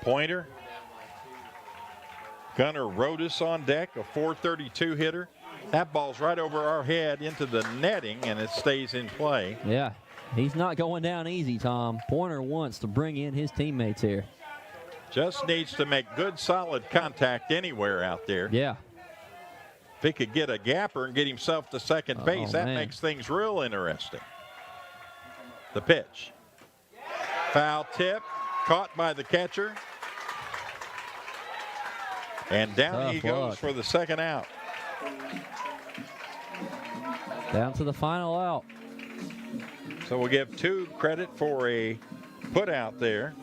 Pointer. Gunnar Rodas on deck, a 432 hitter. That ball's right over our head into the netting, and it stays in play. Yeah, he's not going down easy, Tom. Pointer wants to bring in his teammates here. Just needs to make good, solid contact anywhere out there. Yeah. If he could get a gapper and get himself to second base, that makes things real interesting. The pitch. Foul tip, caught by the catcher. And down he goes for the second out. Down to the final out. So we'll give 2 credit for a put out there.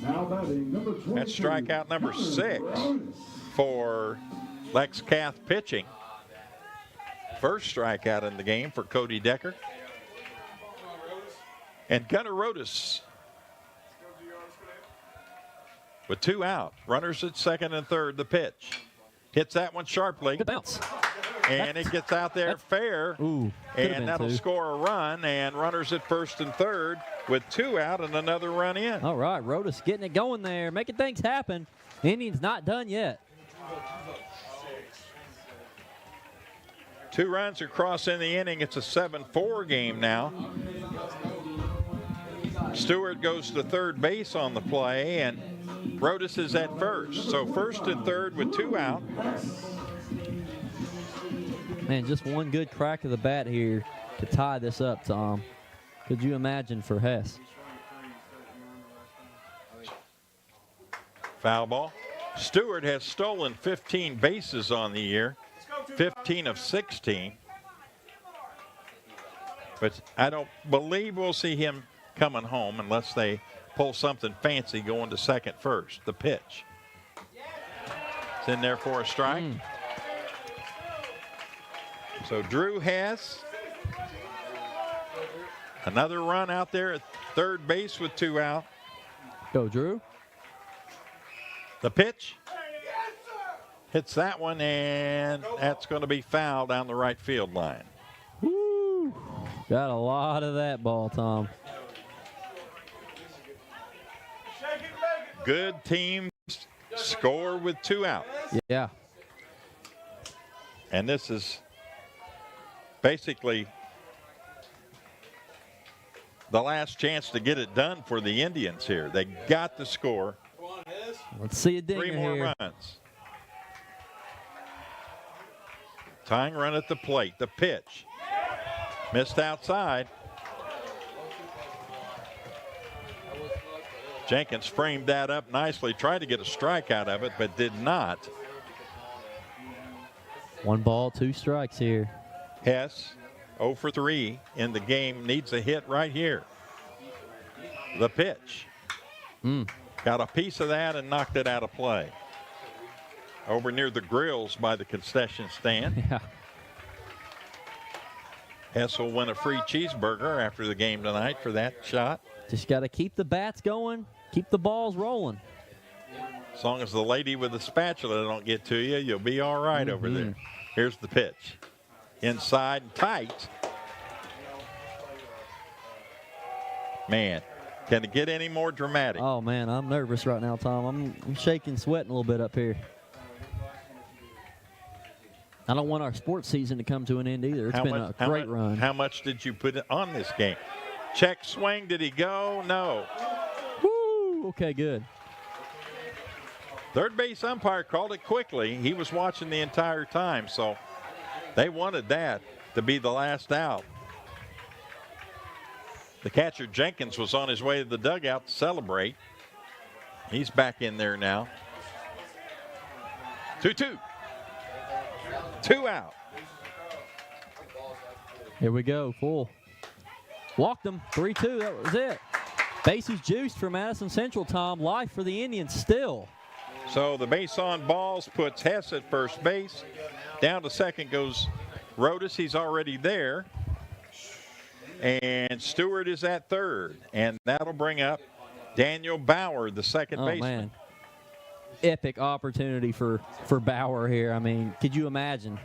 That's strikeout number 6 for Lex Cath pitching. First strikeout in the game for Cody Decker. And Gunnar Rodas with 2 out. Runners at second and third. The pitch. Hits that one sharply. Good bounce. And it gets out there fair. Ooh, and that'll score a run. And runners at first and third with 2 out and another run in. All right, Rodas getting it going there, making things happen. Indians not done yet. 2 runs across in the inning. It's a 7-4 game now. Stewart goes to third base on the play, and Rodas is at first. So first and third with 2 out. Man, just one good crack of the bat here to tie this up, Tom. Could you imagine for Hess? Foul ball. Stewart has stolen 15 bases on the year, 15 of 16. But I don't believe we'll see him coming home unless they pull something fancy going to second first. The pitch. It's in there for a strike. So Drew Hess. Another run out there at third base with 2 out. Go, Drew. The pitch. Hits that one, and that's going to be foul down the right field line. Woo! Got a lot of that ball, Tom. Good teams score with 2 out. Yeah. And this is basically the last chance to get it done for the Indians here. They got the score. Let's see a dinger 3 more here. runs. Tying run at the plate. The pitch. Missed outside. Jenkins framed that up nicely. Tried to get a strike out of it, but did not. 1 ball, 2 strikes here. Hess, 0 for 3 in the game. Needs a hit right here. The pitch. Got a piece of that and knocked it out of play. Over near the grills by the concession stand. Yeah. Hess will win a free cheeseburger after the game tonight for that shot. Just got to keep the bats going, keep the balls rolling. As long as the lady with the spatula don't get to you, you'll be all right over there. Here's the pitch. Inside and tight. Man, can it get any more dramatic? Oh, man, I'm nervous right now, Tom. I'm shaking, sweating a little bit up here. I don't want our sports season to come to an end either. It's been a great run. How much did you put on this game? Check swing. Did he go? No. Woo! Okay, good. Third base umpire called it quickly. He was watching the entire time, so they wanted that to be the last out. The catcher, Jenkins, was on his way to the dugout to celebrate. He's back in there now. 2-2. 2 out. Here we go, full. Walked him, 3-2, that was it. Bases juiced for Madison Central, Tom. Life for the Indians still. So the base on balls puts Hess at first base. Down to second goes Rodas. He's already there. And Stewart is at third. And that'll bring up Daniel Bauer, the second baseman. Man. Epic opportunity for Bauer here. I mean, could you imagine?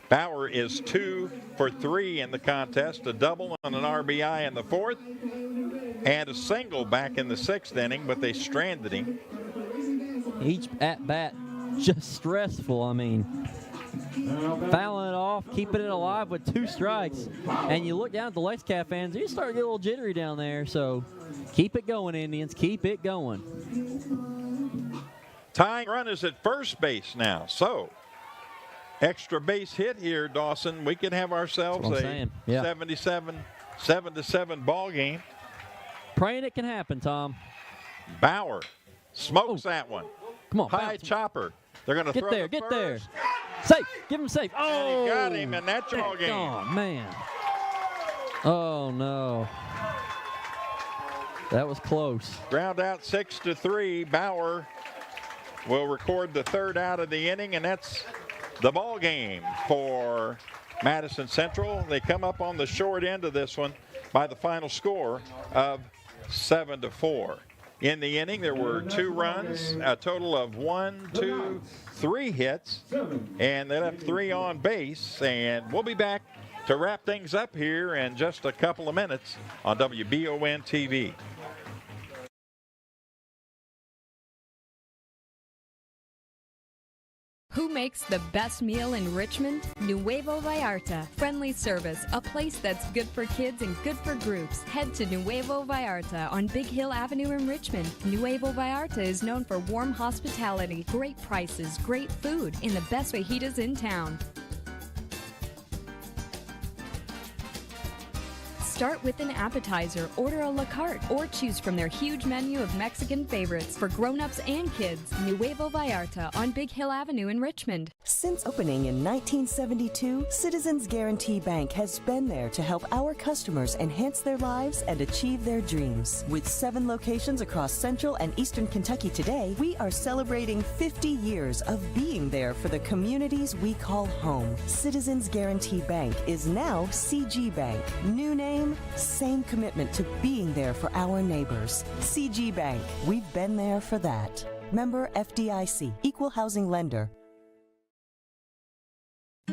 Bauer is 2 for 3 in the contest, a double and an RBI in the 4th, and a single back in the 6th inning, but they stranded him. Each at-bat just stressful. I mean, fouling it off, keeping it alive with 2 strikes. And you look down at the Lexington fans, you start to get a little jittery down there. So keep it going, Indians. Keep it going. Tying run is at first base now. So extra base hit here, Dawson. We could have ourselves a 7-7 ball game. Praying it can happen, Tom. Bauer smokes that one. Come on, high chopper. They're going to throw there, the get first. there. Safe, give him safe. Oh, and he got him in that ball game. Oh man. Oh no. That was close. Ground out 6-3. Bauer will record the 3rd out of the inning, and that's the ball game for Madison Central. They come up on the short end of this one by the final score of 7-4. In the inning, there were 2 runs, a total of 3 hits, and they left 3 on base. And we'll be back to wrap things up here in just a couple of minutes on WBON TV. Who makes the best meal in Richmond? Nuevo Vallarta. Friendly service, a place that's good for kids and good for groups. Head to Nuevo Vallarta on Big Hill Avenue in Richmond. Nuevo Vallarta is known for warm hospitality, great prices, great food, and the best fajitas in town. Start with an appetizer, order a la carte, or choose from their huge menu of Mexican favorites for grown-ups and kids. Nuevo Vallarta on Big Hill Avenue in Richmond. Since opening in 1972, Citizens Guarantee Bank has been there to help our customers enhance their lives and achieve their dreams. With 7 locations across Central and Eastern Kentucky today, we are celebrating 50 years of being there for the communities we call home. Citizens Guarantee Bank is now CG Bank. New name, same commitment to being there for our neighbors. CG Bank, we've been there for that. Member FDIC, Equal Housing Lender.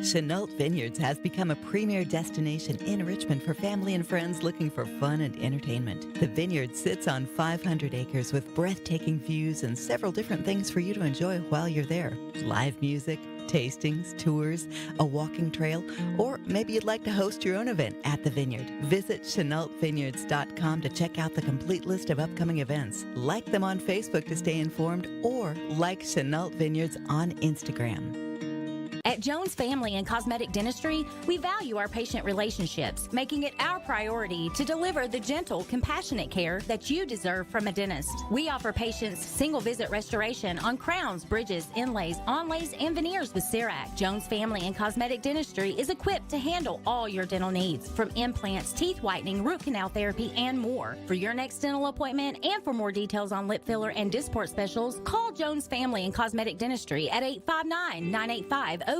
Chenault Vineyards has become a premier destination in Richmond for family and friends looking for fun and entertainment. The vineyard sits on 500 acres with breathtaking views and several different things for you to enjoy while you're there. Live music, tastings, tours, a walking trail, or maybe you'd like to host your own event at the vineyard. Visit ChenaultVineyards.com to check out the complete list of upcoming events. Like them on Facebook to stay informed, or like Chenault Vineyards on Instagram. At Jones Family and Cosmetic Dentistry, we value our patient relationships, making it our priority to deliver the gentle, compassionate care that you deserve from a dentist. We offer patients single-visit restoration on crowns, bridges, inlays, onlays, and veneers with CERAC. Jones Family and Cosmetic Dentistry is equipped to handle all your dental needs, from implants, teeth whitening, root canal therapy, and more. For your next dental appointment and for more details on lip filler and Dysport specials, call Jones Family and Cosmetic Dentistry at 859-985-0201.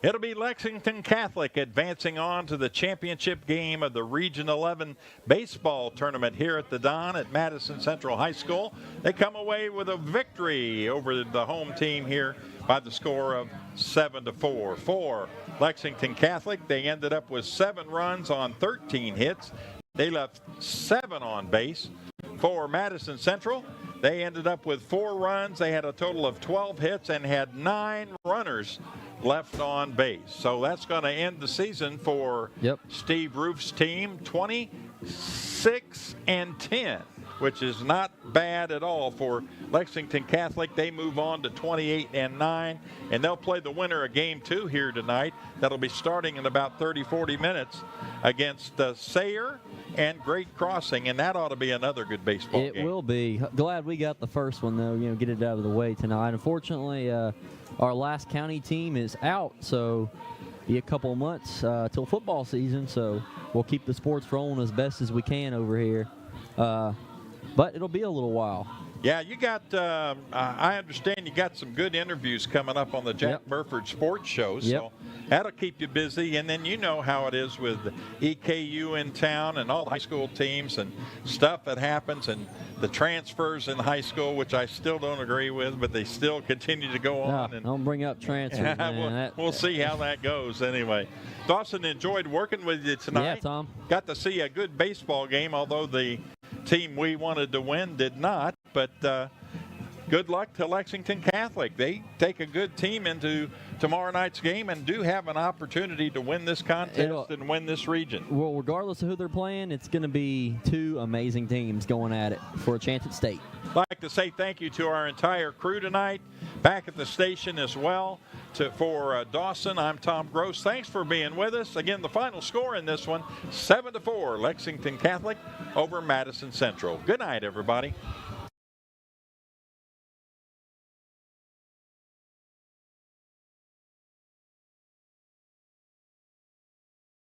It'll be Lexington Catholic advancing on to the championship game of the Region 11 baseball tournament here at the Don at Madison Central High School. They come away with a victory over the home team here by the score of 7-4. For Lexington Catholic, they ended up with 7 runs on 13 hits. They left 7 on base. For Madison Central, they ended up with 4 runs. They had a total of 12 hits and had 9 runners left on base. So that's going to end the season for Steve Roof's team, 26-10, which is not bad at all for Lexington Catholic. They move on to 28-9, and they'll play the winner of Game 2 here tonight. That'll be starting in about 30-40 minutes against Sayre and Great Crossing, and that ought to be another good baseball game. It will be. Glad we got the first one, though, get it out of the way tonight. Unfortunately, our last county team is out, so be a couple of months till football season, so we'll keep the sports rolling as best as we can over here. But it'll be a little while. Yeah, you got, I understand you got some good interviews coming up on the Jack Burford Sports Show, so that'll keep you busy. And then you know how it is with EKU in town and all the high school teams and stuff that happens, and the transfers in high school, which I still don't agree with, but they still continue to go on. And don't bring up transfers, man. We'll see how that goes anyway. Dawson, enjoyed working with you tonight. Yeah, Tom. Got to see a good baseball game, although the team we wanted to win did not. But good luck to Lexington Catholic. They take a good team into tomorrow night's game and do have an opportunity to win this contest and win this region. Well, regardless of who they're playing, it's going to be 2 amazing teams going at it for a chance at state. I'd like to say thank you to our entire crew tonight, back at the station as well. For Dawson, I'm Tom Gross. Thanks for being with us. Again, the final score in this one, 7-4, Lexington Catholic over Madison Central. Good night, everybody.